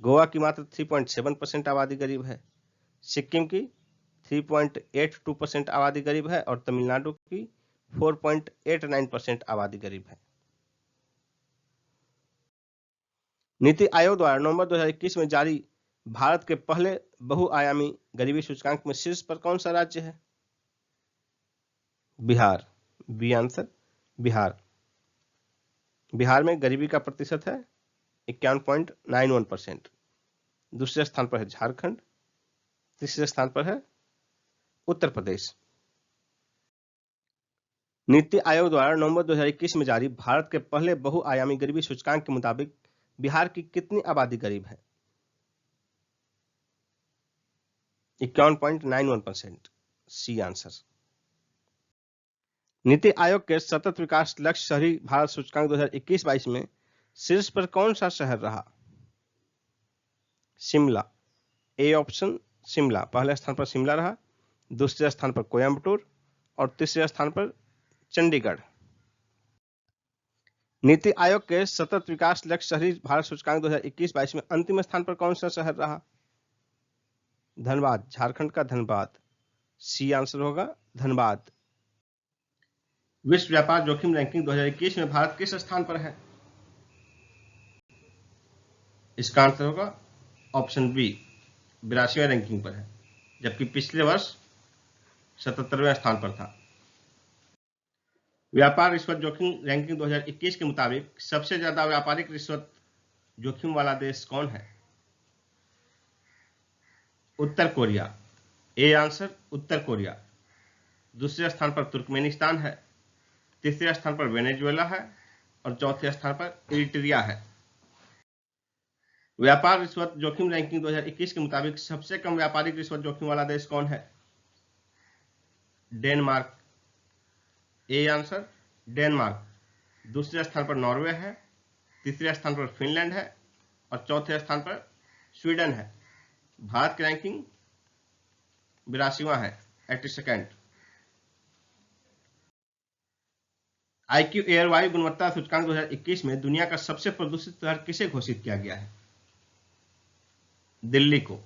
गोवा की मात्र 3.7% आबादी गरीब है, सिक्किम की 3.82% आबादी गरीब है और तमिलनाडु की 4.89% आबादी गरीब है। नीति आयोग द्वारा नवंबर 2021 में जारी भारत के पहले बहुआयामी गरीबी सूचकांक में शीर्ष पर कौन सा राज्य है? Bihar, B answer Bihar. बिहार में गरीबी का प्रतिशत है 51.91%। दूसरे स्थान पर है झारखंड, तीसरे स्थान पर है उत्तर प्रदेश। नीति आयोग द्वारा नवंबर 2021 में जारी भारत के पहले बहुआयामी गरीबी सूचकांक के मुताबिक बिहार की कितनी आबादी गरीब है? 51.91%, सी आंसर। नीति आयोग के सतत विकास लक्ष्य शहरी भारत सूचकांक 2021-22 में शीर्ष पर कौन सा शहर रहा? Shimla, A option Shimla. पहले स्थान पर शिमला रहा, दूसरे स्थान पर कोयम्बटूर और तीसरे स्थान पर चंडीगढ़। नीति आयोग के सतत विकास लक्ष्य शहरी भारत सूचकांक 2021-22 में अंतिम स्थान पर कौन सा शहर रहा? धनबाद, झारखंड का धनबाद, सी आंसर होगा धनबाद। विश्व व्यापार जोखिम रैंकिंग 2021 में भारत किस स्थान पर है? इसका आंसर होगा ऑप्शन बी, 82वें रैंकिंग पर है, जबकि पिछले वर्ष 77वें स्थान पर था। व्यापार रिश्वत जोखिम रैंकिंग 2021 के मुताबिक सबसे ज्यादा व्यापारिक रिश्वत जोखिम वाला देश कौन है? उत्तर कोरिया, ए आंसर उत्तर कोरिया। दूसरे स्थान पर तुर्कमेनिस्तान है, तीसरे स्थान पर वेनेजुएला है और चौथे स्थान पर इरिट्रिया है। व्यापार रिश्वत जोखिम रैंकिंग 2021 के मुताबिक सबसे कम व्यापारिक रिश्वत जोखिम वाला देश कौन है? Denmark, A answer Denmark. दूसरे स्थान पर नॉर्वे है, तीसरे स्थान पर फिनलैंड है और चौथे स्थान पर स्वीडन है। भारत की रैंकिंग 82वां है 82nd। IQ एयर वायु गुणवत्ता सूचकांक 2021 में दुनिया का सबसे प्रदूषित शहर किसे घोषित किया गया है? दिल्ली को।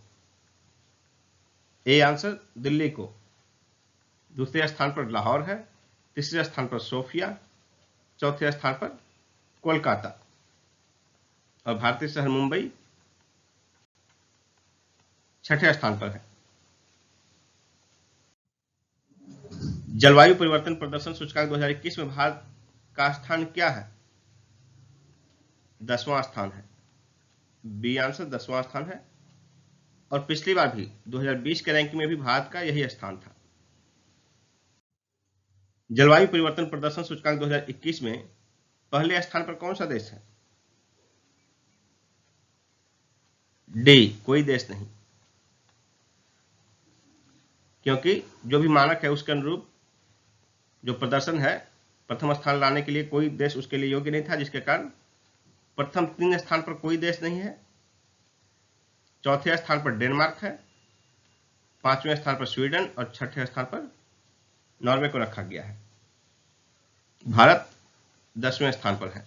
ए आंसर दिल्ली को। दूसरे स्थान पर लाहौर है, तीसरे स्थान पर सोफिया, चौथे स्थान पर कोलकाता, और भारतीय शहर मुंबई छठे स्थान पर है। जलवायु परिवर्तन प्रदर्शन सूचकांक 2021 में भारत का स्थान क्या है? 10वां स्थान है। बी आंसर 10वां स्थान है, और पिछली बार भी 2020 के रैंकिंग में भी भारत का यही स्थान था। जलवायु परिवर्तन प्रदर्शन सूचकांक 2021 में पहले स्थान पर कौन सा देश है? डी, कोई देश नहीं, क्योंकि जो भी मानक है उसके अनुरूप जो प्रदर्शन है प्रथम स्थान लाने के लिए कोई देश उसके लिए योग्य नहीं था, जिसके कारण प्रथम 3 स्थान पर कोई देश नहीं है। चौथे स्थान पर डेनमार्क है, 5वें स्थान पर स्वीडन और छठे स्थान पर नॉर्वे को रखा गया है। भारत 10वें स्थान पर है।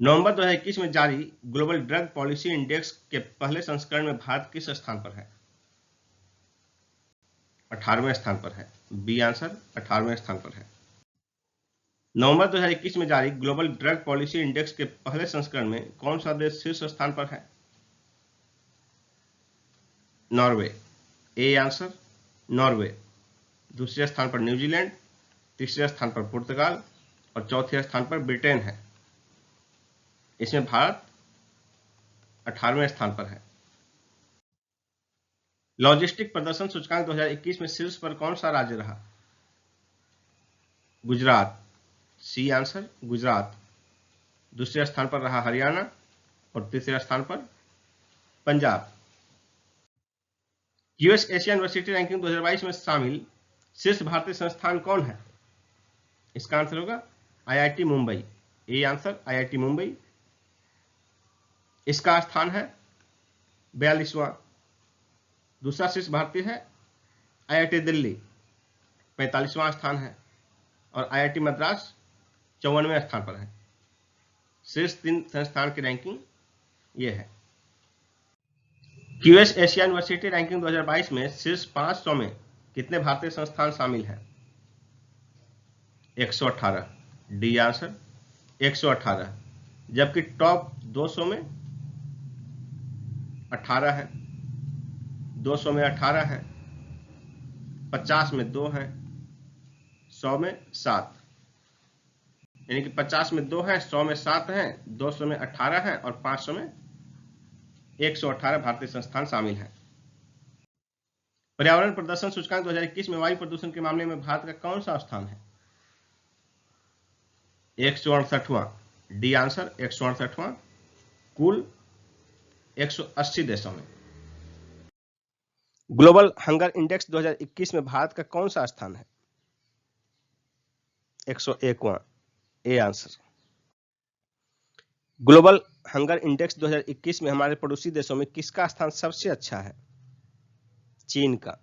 नवंबर 2021 में जारी ग्लोबल ड्रग पॉलिसी इंडेक्स के पहले संस्करण में भारत किस स्थान पर है? 18वें स्थान पर है। बी आंसर 18वें स्थान पर है। नवंबर 2021 में जारी ग्लोबल ड्रग पॉलिसी इंडेक्स के पहले संस्करण में कौन सा देश शीर्ष स्थान पर है? नॉर्वे। A answer Norway. दूसरे स्थान पर न्यूजीलैंड, तीसरे स्थान पर पुर्तगाल और चौथे स्थान पर ब्रिटेन है। इसमें भारत 18वें स्थान पर है। लॉजिस्टिक प्रदर्शन सूचकांक 2021 में शीर्ष पर कौन सा राज्य रहा? गुजरात। C answer Gujarat. दूसरे स्थान पर रहा हरियाणा और तीसरे स्थान पर Punjab. US Asia university ranking 2022 में शामिल शीर्ष भारतीय संस्थान कौन है? इसका आंसर होगा IIT Mumbai. A answer IIT Mumbai. इसका स्थान है 42वां। दूसरा शीर्ष भारतीय है आईआईटी दिल्ली, 45वां स्थान है, और आईआईटी मद्रास 54वें स्थान पर है। शीर्ष 3 संस्थान की रैंकिंग ये है। क्यूएस एशिया यूनिवर्सिटी रैंकिंग 2022 में शीर्ष 500 में कितने भारतीय संस्थान शामिल हैं? 118। D answer 118। जबकि टॉप 200 में 18 है, 200 में 18 है, 50 में 2 है, 100 में 7। यानी कि 50 में 2 है, 100 में 7 है, 200 में 18 है और 500 में 118 भारतीय संस्थान शामिल हैं। पर्यावरण प्रदर्शन सूचकांक 2021 में वायु प्रदूषण के मामले में भारत का कौन सा स्थान है? 168वां। डी आंसर 168वां। कुल 180 देशों में। ग्लोबल हंगर इंडेक्स 2021 में भारत का कौन सा स्थान है? 101वां। A answer. Global hunger index 2021 में हमारे पड़ोसी देशों में किसका स्थान सबसे अच्छा है? चीन का।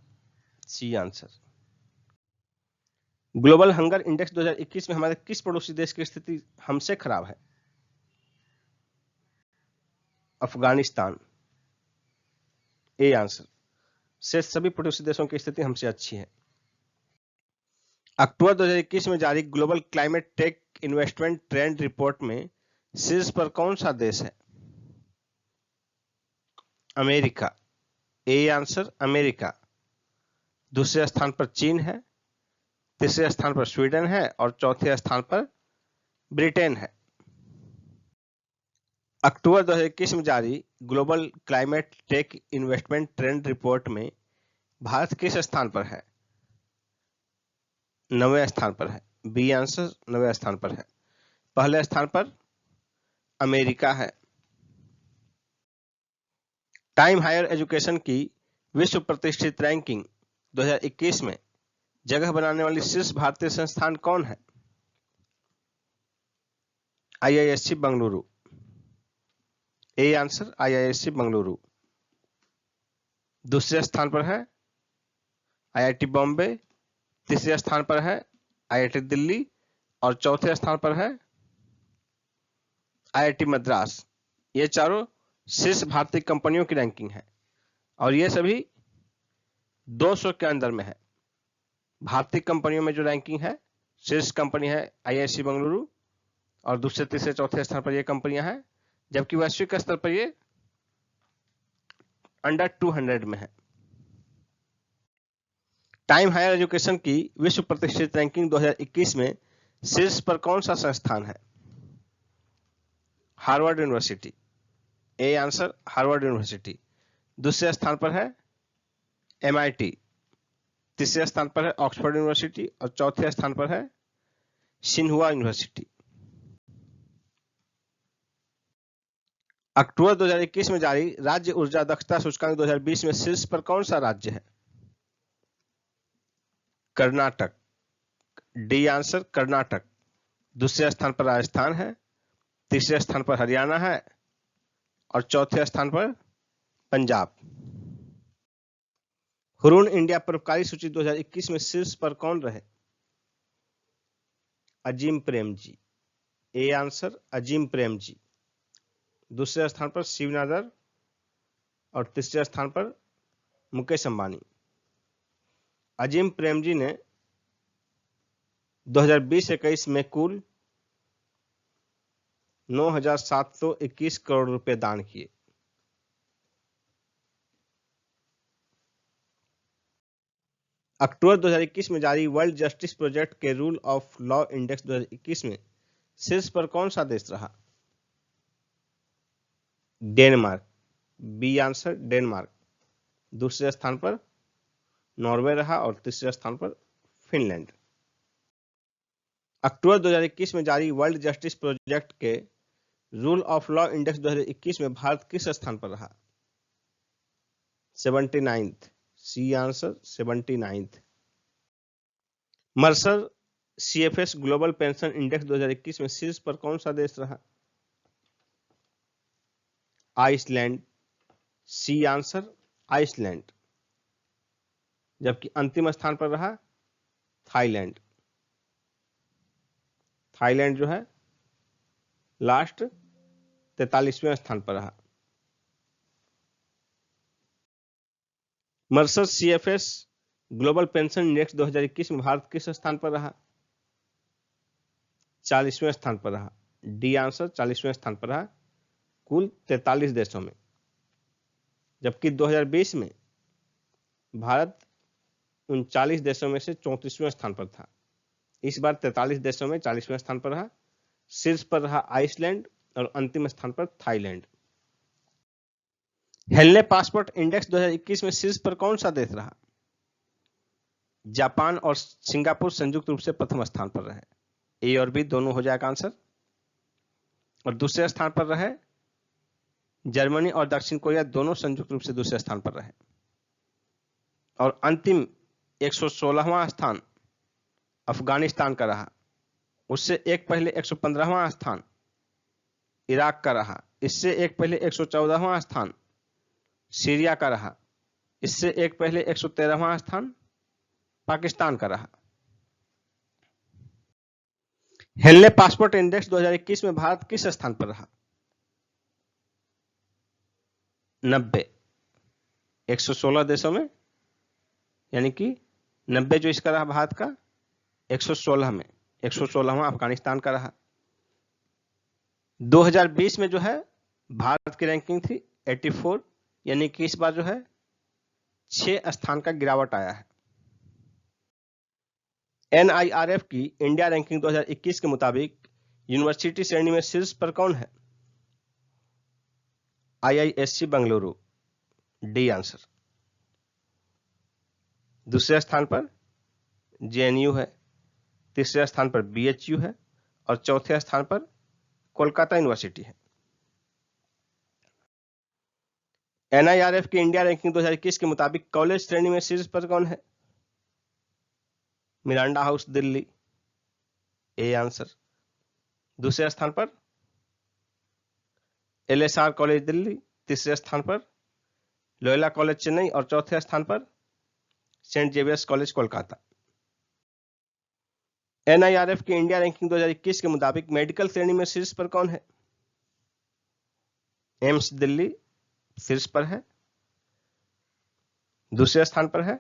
C answer. Global hunger index 2021 में हमारे किस पड़ोसी देश की स्थिति हमसे खराब है? अफगानिस्तान। A answer. शेष सभी पड़ोसी देशों की स्थिति हमसे अच्छी है। अक्टूबर 2021 में जारी global climate tech investment trend report में शीर्ष पर कौन सा देश है? अमेरिका। A answer America. दूसरे स्थान पर चीन है, तीसरे स्थान पर स्वीडन है और चौथे स्थान पर ब्रिटेन है। अक्टूबर 2021 में जारी global climate tech investment trend report में भारत किस स्थान पर है? 9वें स्थान पर है। बी आंसर 9वें स्थान पर है। पहले स्थान पर अमेरिका है। टाइम हायर एजुकेशन की विश्व प्रतिष्ठित रैंकिंग 2021 में जगह बनाने वाली शीर्ष भारतीय संस्थान कौन है? IISc Bengaluru. A answer IISc Bengaluru. दूसरे स्थान पर है आईआईटी बॉम्बे, तीसरे स्थान पर है आईआईटी दिल्ली और चौथे स्थान पर है आईआईटी मद्रास। ये चारों शीर्ष भारतीय कंपनियों की रैंकिंग है और ये सभी 200 के अंदर में है। भारतीय कंपनियों में जो रैंकिंग है, शीर्ष कंपनी है आईआईसी बेंगलुरु और दूसरे तीसरे चौथे स्थान पर ये कंपनियां हैं, जबकि वैश्विक स्तर पर ये अंडर 200 में है। टाइम हायर एजुकेशन की विश्व प्रतिष्ठित रैंकिंग 2021 में शीर्ष पर कौन सा संस्थान है? Harvard university. A answer Harvard university. दूसरे स्थान पर है एमआईटी, तीसरे स्थान पर है ऑक्सफोर्ड यूनिवर्सिटी और चौथे स्थान पर है सिन्हुआ यूनिवर्सिटी। अक्टूबर 2021 में जारी राज्य ऊर्जा दक्षता सूचकांक 2020 में शीर्ष पर कौन सा राज्य है? कर्नाटक। D answer Karnataka. दूसरे स्थान पर राजस्थान है, तीसरे स्थान पर हरियाणा है और चौथे स्थान पर पंजाब। हुरून इंडिया परोपकारी सूची 2021 में शीर्ष पर कौन रहे? अजीम प्रेमजी। A answer Azim Premji. दूसरे स्थान पर शिव नादर और तीसरे स्थान पर मुकेश अंबानी। अजीम प्रेमजी ने 2020-21 में कुल 9,721 करोड़ रुपए दान किए। अक्टूबर 2021 में जारी वर्ल्ड जस्टिस प्रोजेक्ट के रूल ऑफ लॉ इंडेक्स 2021 में शीर्ष पर कौन सा देश रहा? डेनमार्क। B answer Denmark. दूसरे स्थान पर नॉर्वे रहा और तीसरे स्थान पर फिनलैंड। अक्टूबर 2021 में जारी वर्ल्ड जस्टिस प्रोजेक्ट के रूल ऑफ लॉ इंडेक्स 2021 में भारत किस स्थान पर रहा? 79th। C answer 79th। Mercer CFS global pension index 2021 में शीर्ष पर कौन सा देश रहा? आइसलैंड। C answer Iceland. जबकि अंतिम स्थान पर रहा थाईलैंड। थाईलैंड जो है लास्ट 43वें स्थान पर रहा। Mercer CFS global pension index 2021 में भारत किस स्थान पर रहा? 40वें स्थान पर रहा। डी आंसर 40वें स्थान पर रहा कुल 43 देशों में। जबकि 2020 में भारत 39 देशों में से 34वें स्थान पर था। इस बार 43 देशों में 40वें स्थान पर रहा। शीर्ष पर रहा आइसलैंड और अंतिम स्थान पर थाईलैंड। हेनले पासपोर्ट इंडेक्स 2021 में शीर्ष पर कौन सा देश रहा? जापान और सिंगापुर संयुक्त रूप से प्रथम स्थान पर रहे। ए और बी दोनों हो जाएगा आंसर। और दूसरे स्थान पर रहे जर्मनी और दक्षिण कोरिया, दोनों संयुक्त रूप से दूसरे स्थान पर रहे। और अंतिम 116वां स्थान अफगानिस्तान का रहा। उससे एक पहले 115वां स्थान इराक का रहा। इससे एक पहले 114वां स्थान सीरिया का रहा। इससे एक पहले 113वां स्थान पाकिस्तान का रहा। हेनले पासपोर्ट इंडेक्स 2021 में भारत किस स्थान पर रहा? 90। 116 देशों में, यानी कि 90 जो इसका रहा भारत का, 116 में 116वां अफगानिस्तान का रहा। 2020 में जो है भारत की रैंकिंग थी 84, यानी कि इस बार जो है 6 स्थान का गिरावट आया है। एनआईआरएफ की इंडिया रैंकिंग 2021 के मुताबिक यूनिवर्सिटी श्रेणी में शीर्ष पर कौन है? आईआईएससी बेंगलुरु। D answer. दूसरे स्थान पर जेएनयू है, तीसरे स्थान पर बीएचयू है और चौथे स्थान पर कोलकाता यूनिवर्सिटी है। एनआईआरएफ की इंडिया रैंकिंग 2021 के मुताबिक कॉलेज श्रेणी में शीर्ष पर कौन है? Miranda house Delhi. A answer. दूसरे स्थान पर एलएसआर कॉलेज दिल्ली, तीसरे स्थान पर लोयोला कॉलेज चेन्नई और चौथे स्थान पर Saint Xavier's college Kolkata. NIRF की इंडिया रैंकिंग 2021 के मुताबिक मेडिकल श्रेणी में शीर्ष पर कौन है? एम्स दिल्ली शीर्ष पर है, दूसरे स्थान पर है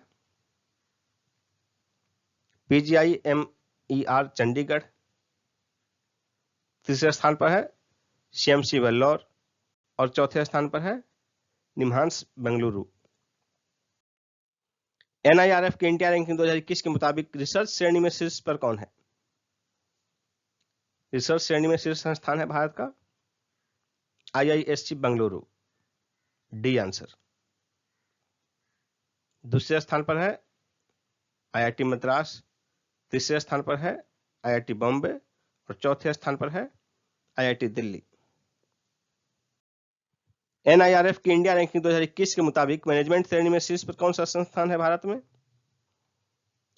पीजीआईएमईआर चंडीगढ़, तीसरे स्थान पर है सीएमसी वेल्लोर और चौथे स्थान पर है निम्हांस बेंगलुरु। एनआईआरएफ की इंडिया रैंकिंग 2021 के मुताबिक रिसर्च श्रेणी में शीर्ष पर कौन है? रिसर्च श्रेणी में शीर्ष संस्थान है भारत का आईआईएससी बेंगलुरु, डी आंसर। दूसरे स्थान पर है आईआईटी मद्रास, तीसरे स्थान पर है आईआईटी बॉम्बे और चौथे स्थान पर है आईआईटी दिल्ली। एनआईआरएफ की इंडिया रैंकिंग 2021 के मुताबिक मैनेजमेंट श्रेणी में शीर्ष पर कौन सा संस्थान है भारत में?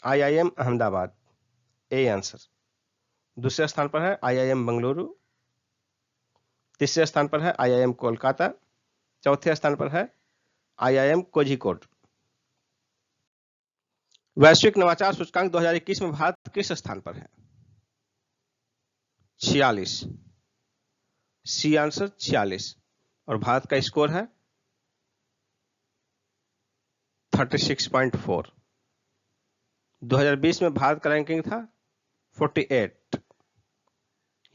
IIM Ahmedabad, A answer. दूसरे स्थान पर है आईआईएम बेंगलुरु, तीसरे स्थान पर है आईआईएम कोलकाता, चौथे स्थान पर है आईआईएम कोझिकोड। वैश्विक नवाचार सूचकांक 2021 में भारत किस स्थान पर है? 46, सी आंसर 46 और भारत का स्कोर है 36.4। 2020 में भारत का रैंकिंग था 48।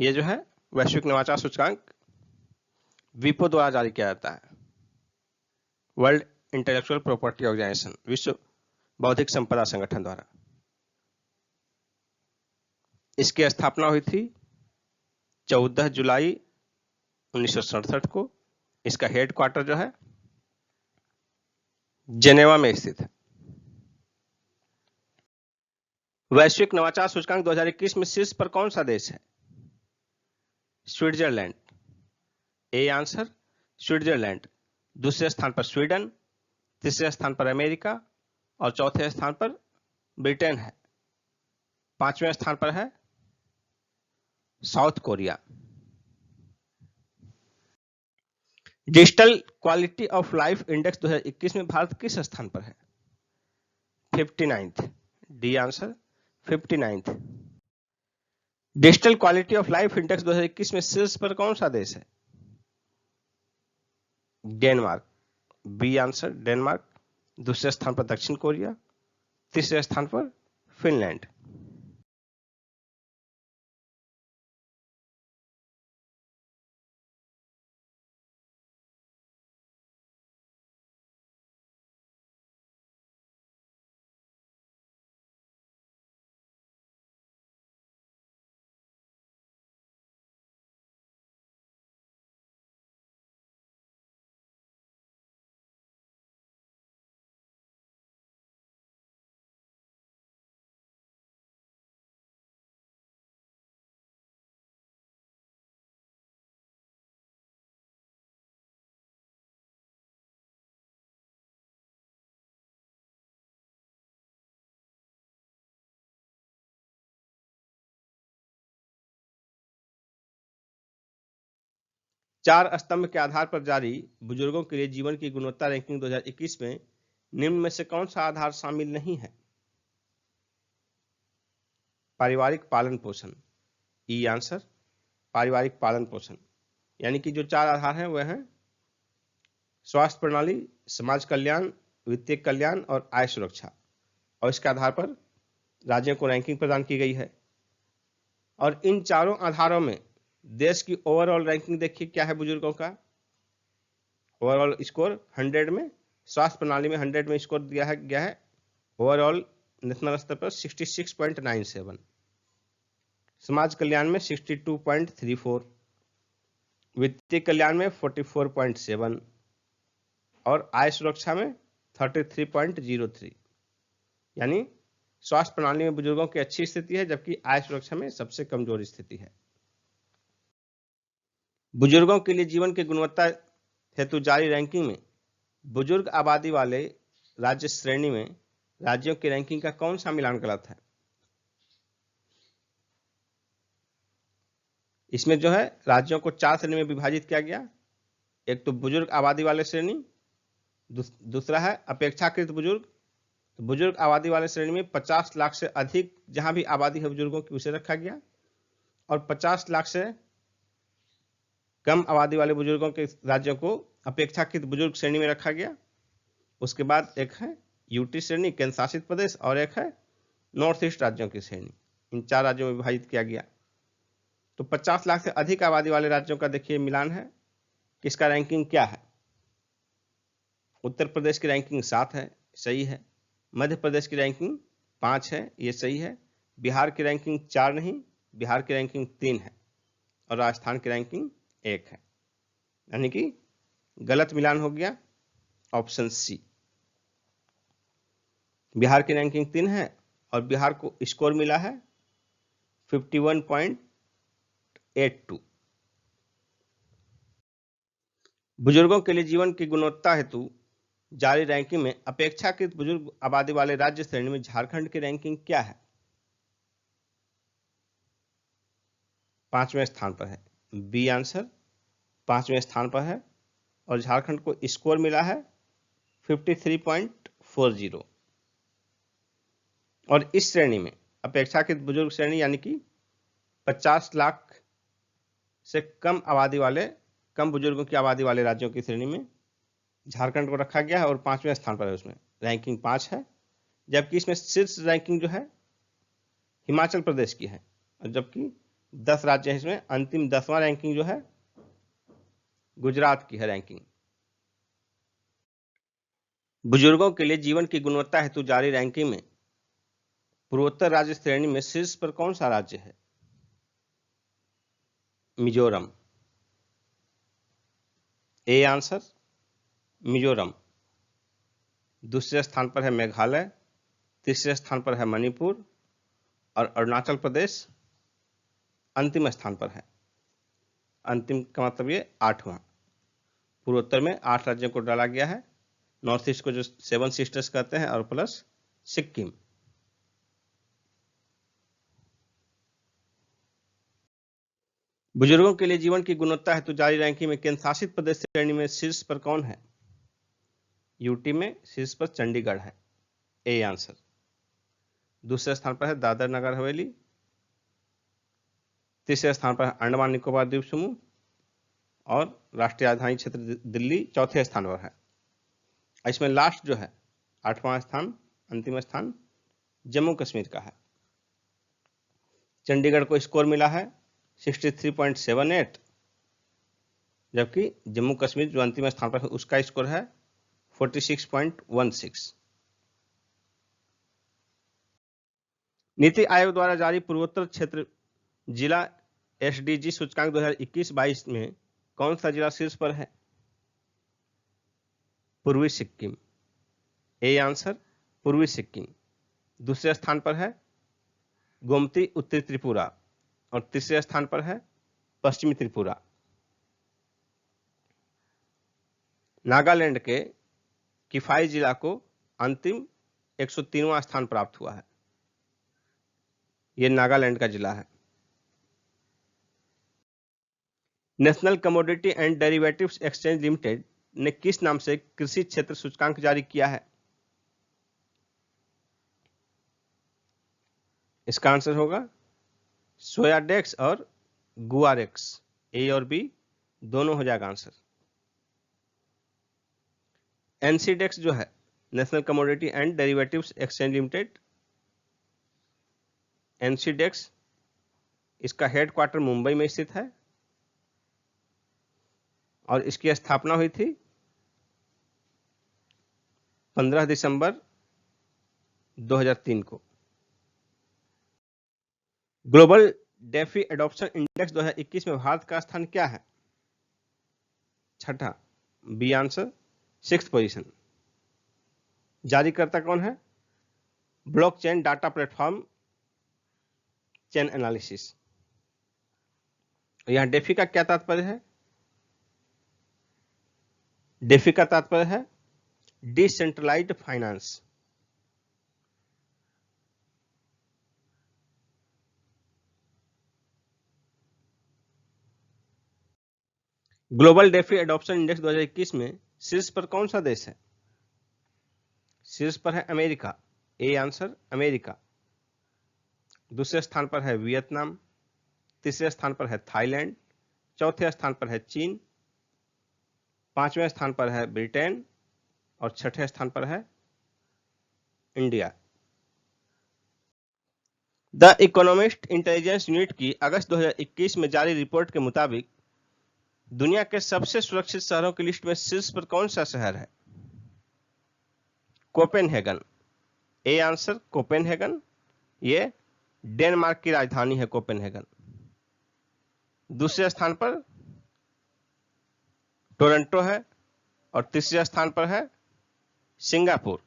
ये जो है वैश्विक नवाचार सूचकांक विपो द्वारा जारी किया जाता है, वर्ल्ड इंटेलेक्चुअल प्रॉपर्टी ऑर्गेनाइजेशन, विश्व बौद्धिक संपदा संगठन द्वारा। इसकी स्थापना हुई थी 14 जुलाई 1967 को। इसका हेडक्वार्टर जो है जेनेवा में स्थित है। वैश्विक नवाचार सूचकांक 2021 में शीर्ष पर कौन सा देश है? Switzerland, A answer Switzerland. दूसरे स्थान पर स्वीडन, तीसरे स्थान पर अमेरिका और चौथे स्थान पर ब्रिटेन है। पांचवें स्थान पर है South Korea. Digital quality of life index 2021 में भारत किस स्थान पर है? 59th, D answer 59th। Digital quality of life index 2021 में शीर्ष पर कौन सा देश है? Denmark, B answer Denmark. दूसरे स्थान पर दक्षिण कोरिया, तीसरे स्थान पर फिनलैंड। चार स्तंभ के आधार पर जारी बुजुर्गों के लिए जीवन की गुणवत्ता रैंकिंग 2021 में निम्न में से कौन सा आधार शामिल नहीं है? पारिवारिक पालन पोषण, ई आंसर पारिवारिक पालन पोषण। यानी कि जो चार आधार हैं वह हैं स्वास्थ्य प्रणाली, समाज कल्याण, वित्तीय कल्याण और आय सुरक्षा। और इसके आधार पर राज्यों को रैंकिंग प्रदान की गई है। और इन चारों आधारों में देश की ओवरऑल रैंकिंग देखिए क्या है बुजुर्गों का। ओवरऑल स्कोर 100 में, स्वास्थ्य प्रणाली में 100 में स्कोर दिया गया है ओवरऑल नेशनल स्तर पर 66.97, समाज कल्याण में 62.34, वित्तीय कल्याण में 44.7 और आय सुरक्षा में 33.03। यानी स्वास्थ्य प्रणाली में बुजुर्गों की अच्छी स्थिति है, जबकि आय सुरक्षा में सबसे कमजोर स्थिति है। बुजुर्गों के लिए जीवन की गुणवत्ता हेतु जारी रैंकिंग में बुजुर्ग आबादी वाले राज्य श्रेणी में राज्यों की रैंकिंग का कौन सा मिलान गलत है? इसमें जो है राज्यों को 4 श्रेणी में विभाजित किया गया। एक तो बुजुर्ग आबादी वाले श्रेणी, दूसरा है अपेक्षाकृत बुजुर्ग, तो बुजुर्ग आबादी वाले श्रेणी में 50 लाख से अधिक जहां भी आबादी है बुजुर्गों की उसे रखा गया, और 50 लाख से कम आबादी वाले बुजुर्गों के राज्यों को अपेक्षाकृत बुजुर्ग श्रेणी में रखा गया। उसके बाद एक है यूटी श्रेणी, केंद्र शासित प्रदेश, और एक है नॉर्थ ईस्ट राज्यों की श्रेणी। इन 4 राज्यों में विभाजित किया गया। तो 50 लाख से अधिक आबादी वाले राज्यों का देखिए मिलान है, किसका रैंकिंग क्या है। उत्तर प्रदेश की रैंकिंग 7 है, सही है। मध्य प्रदेश की रैंकिंग 5 है, ये सही है। बिहार की रैंकिंग 4 नहीं, बिहार की रैंकिंग 3 है, और राजस्थान की रैंकिंग 1 है। यानी कि गलत मिलान हो गया, ऑप्शन सी। बिहार की रैंकिंग 3 है और बिहार को स्कोर मिला है 51.82। बुजुर्गों के लिए जीवन की गुणवत्ता हेतु जारी रैंकिंग में अपेक्षाकृत बुजुर्ग आबादी वाले राज्य श्रेणी में झारखंड की रैंकिंग क्या है? 5वें स्थान पर है। बी आंसर 5वें स्थान पर है, और झारखंड को स्कोर मिला है 53.40। और इस श्रेणी में अपेक्षाकृत बुजुर्ग श्रेणी यानी कि 50 लाख से कम आबादी वाले, कम बुजुर्गों की आबादी वाले राज्यों की श्रेणी में झारखंड को रखा गया है, और 5वें स्थान पर है। उसमें रैंकिंग 5 है, जबकि इसमें शीर्ष रैंकिंग जो है हिमाचल प्रदेश की है, और जबकि 10 राज्य हैं इसमें, अंतिम 10वां रैंकिंग जो है गुजरात की है रैंकिंग। बुजुर्गों के लिए जीवन की गुणवत्ता हेतु जारी रैंकिंग में पूर्वोत्तर राज्य श्रेणी में शीर्ष पर कौन सा राज्य है? मिजोरम। A answer Mizoram. दूसरे स्थान पर है मेघालय, तीसरे स्थान पर है मणिपुर, और अरुणाचल प्रदेश अंतिम स्थान पर है। अंतिम का मतलब ये 8वां। पूर्वोत्तर में 8 राज्यों को डाला गया है, नॉर्थ ईस्ट को जो 7 सिस्टर्स कहते हैं, और प्लस सिक्किम। बुजुर्गों के लिए जीवन की गुणवत्ता हेतु जारी रैंकिंग में केंद्र शासित प्रदेश श्रेणी में शीर्ष पर कौन है? यूटी में शीर्ष पर चंडीगढ़ है, ए आंसर। दूसरे स्थान पर है दादर नगर हवेली, तीसरे स्थान पर है अंडमान निकोबार द्वीप समूह, और राष्ट्रीय राजधानी क्षेत्र दिल्ली चौथे स्थान पर है। इसमें लास्ट जो है 8वां स्थान, अंतिम स्थान जम्मू कश्मीर का है। चंडीगढ़ को स्कोर मिला है 63.78, जबकि जम्मू कश्मीर जो अंतिम स्थान पर है उसका स्कोर है 46.16। नीति आयोग द्वारा जारी पूर्वोत्तर क्षेत्र जिला एसडीजी सूचकांक 2021-22 में कौन सा जिला शीर्ष पर है? पूर्वी सिक्किम। ए आंसर पूर्वी सिक्किम। दूसरे स्थान पर है गोमती उत्तरी त्रिपुरा, और तीसरे स्थान पर है पश्चिमी त्रिपुरा। नागालैंड के किफाई जिला को अंतिम 103वां स्थान प्राप्त हुआ है। यह नागालैंड का जिला है। National commodity and derivatives exchange limited ने किस नाम से कृषि क्षेत्र सूचकांक जारी किया है? इसका आंसर होगा सोयाडेक्स और गुआरेक्स। ए और बी दोनों हो जाएगा आंसर। एनसीडेक्स जो है national commodity and derivatives exchange limited, NCDEX, इसका हेडक्वार्टर मुंबई में स्थित है, और इसकी स्थापना हुई थी 15 दिसंबर 2003 को। ग्लोबल डेफी एडॉप्शन इंडेक्स 2021 में भारत का स्थान क्या है? 6ठा। B answer 6th position. जारीकर्ता कौन है? Blockchain data platform chain analysis. यहां डेफी का क्या तात्पर्य है? डेफी का तात्पर्य है decentralised finance. Global DeFi adoption index 2021 में शीर्ष पर कौन सा देश है? शीर्ष पर है अमेरिका, ए आंसर अमेरिका। दूसरे स्थान पर है वियतनाम, तीसरे स्थान पर है थाईलैंड, चौथे स्थान पर है चीन, पांचवें स्थान पर है ब्रिटेन और छठे स्थान पर है India. The economist intelligence unit की अगस्त 2021 में जारी रिपोर्ट के मुताबिक दुनिया के सबसे सुरक्षित शहरों की लिस्ट में शीर्ष पर कौन सा शहर है? Copenhagen, A answer Copenhagen. ये डेनमार्क की राजधानी है कोपेनहेगन। दूसरे स्थान पर टोरंटो है और तीसरे स्थान पर है सिंगापुर।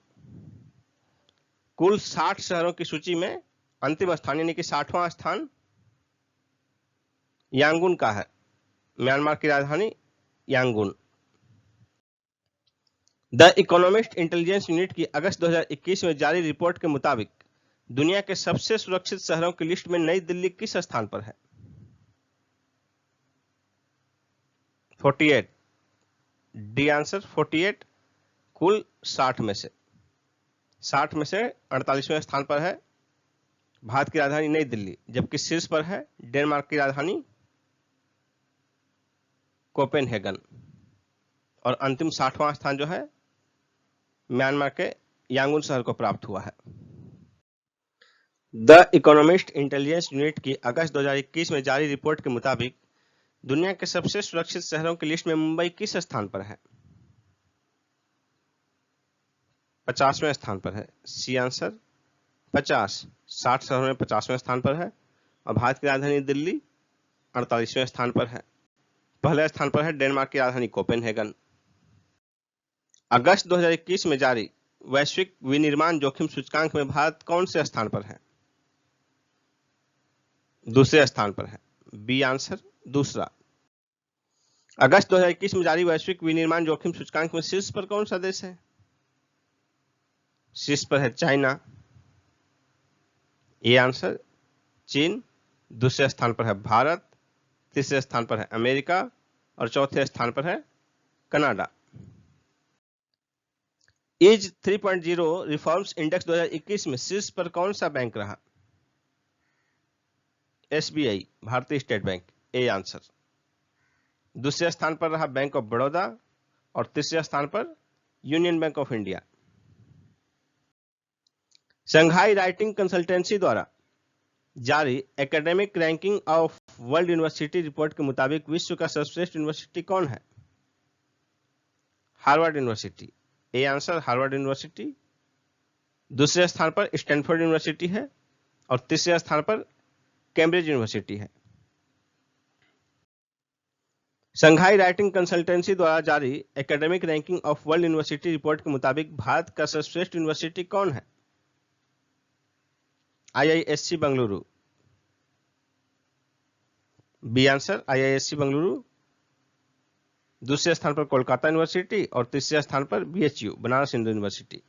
कुल 60 शहरों की सूची में अंतिम स्थान यानी कि 60वां स्थान यांगून का है, म्यांमार की राजधानी Yangon. The economist intelligence unit की अगस्त 2021 में जारी रिपोर्ट के मुताबिक दुनिया के सबसे सुरक्षित शहरों की लिस्ट में नई दिल्ली किस स्थान पर है? 48, डी आंसर 48। कुल 60 में से 48वें स्थान पर है भारत की राजधानी नई दिल्ली, जबकि शीर्ष पर है डेनमार्क की राजधानी कोपेनहेगन और अंतिम 60वां स्थान जो है म्यांमार के यांगून शहर को प्राप्त हुआ है। द इकोनॉमिस्ट इंटेलिजेंस यूनिट की अगस्त 2021 में जारी रिपोर्ट के मुताबिक दुनिया के सबसे सुरक्षित शहरों की लिस्ट में मुंबई किस स्थान पर है? 50वें स्थान पर है, सी आंसर 50। 60 शहरों में 50वें स्थान पर है और भारत की राजधानी दिल्ली 48वें स्थान पर है। पहले स्थान पर है डेनमार्क की राजधानी कोपेनहेगन। अगस्त 2021 में जारी वैश्विक विनिर्माण जोखिम सूचकांक में भारत कौन से स्थान पर है? दूसरे स्थान पर है, बी आंसर दूसरा। अगस्त 2021 में जारी वैश्विक विनिर्माण जोखिम सूचकांक में शीर्ष पर कौन सा देश है? शीर्ष पर है चाइना, ए आंसर चीन। दूसरे स्थान पर है भारत, तीसरे स्थान पर है अमेरिका और चौथे स्थान पर है कनाडा। ईज 3.0 रिफॉर्म्स इंडेक्स 2021 में शीर्ष पर कौन सा बैंक रहा? एसबीआई, भारतीय स्टेट बैंक, ए आंसर। दूसरे स्थान पर रहा बैंक ऑफ बड़ौदा और तीसरे स्थान पर union bank of India. Shanghai writing consultancy द्वारा जारी academic ranking of world university report के मुताबिक विश्व का सर्वश्रेष्ठ यूनिवर्सिटी कौन है? Harvard university, A answer Harvard university. दूसरे स्थान पर स्टैनफोर्ड यूनिवर्सिटी है और तीसरे स्थान पर कैम्ब्रिज यूनिवर्सिटी है। शंघाई राइटिंग कंसल्टेंसी द्वारा जारी academic ranking of world university report के मुताबिक भारत का सर्वश्रेष्ठ यूनिवर्सिटी कौन है? IISc Bengaluru, B answer IISc Bengaluru. दूसरे स्थान पर कोलकाता यूनिवर्सिटी और तीसरे स्थान पर बीएचयू बनारस हिंदू यूनिवर्सिटी।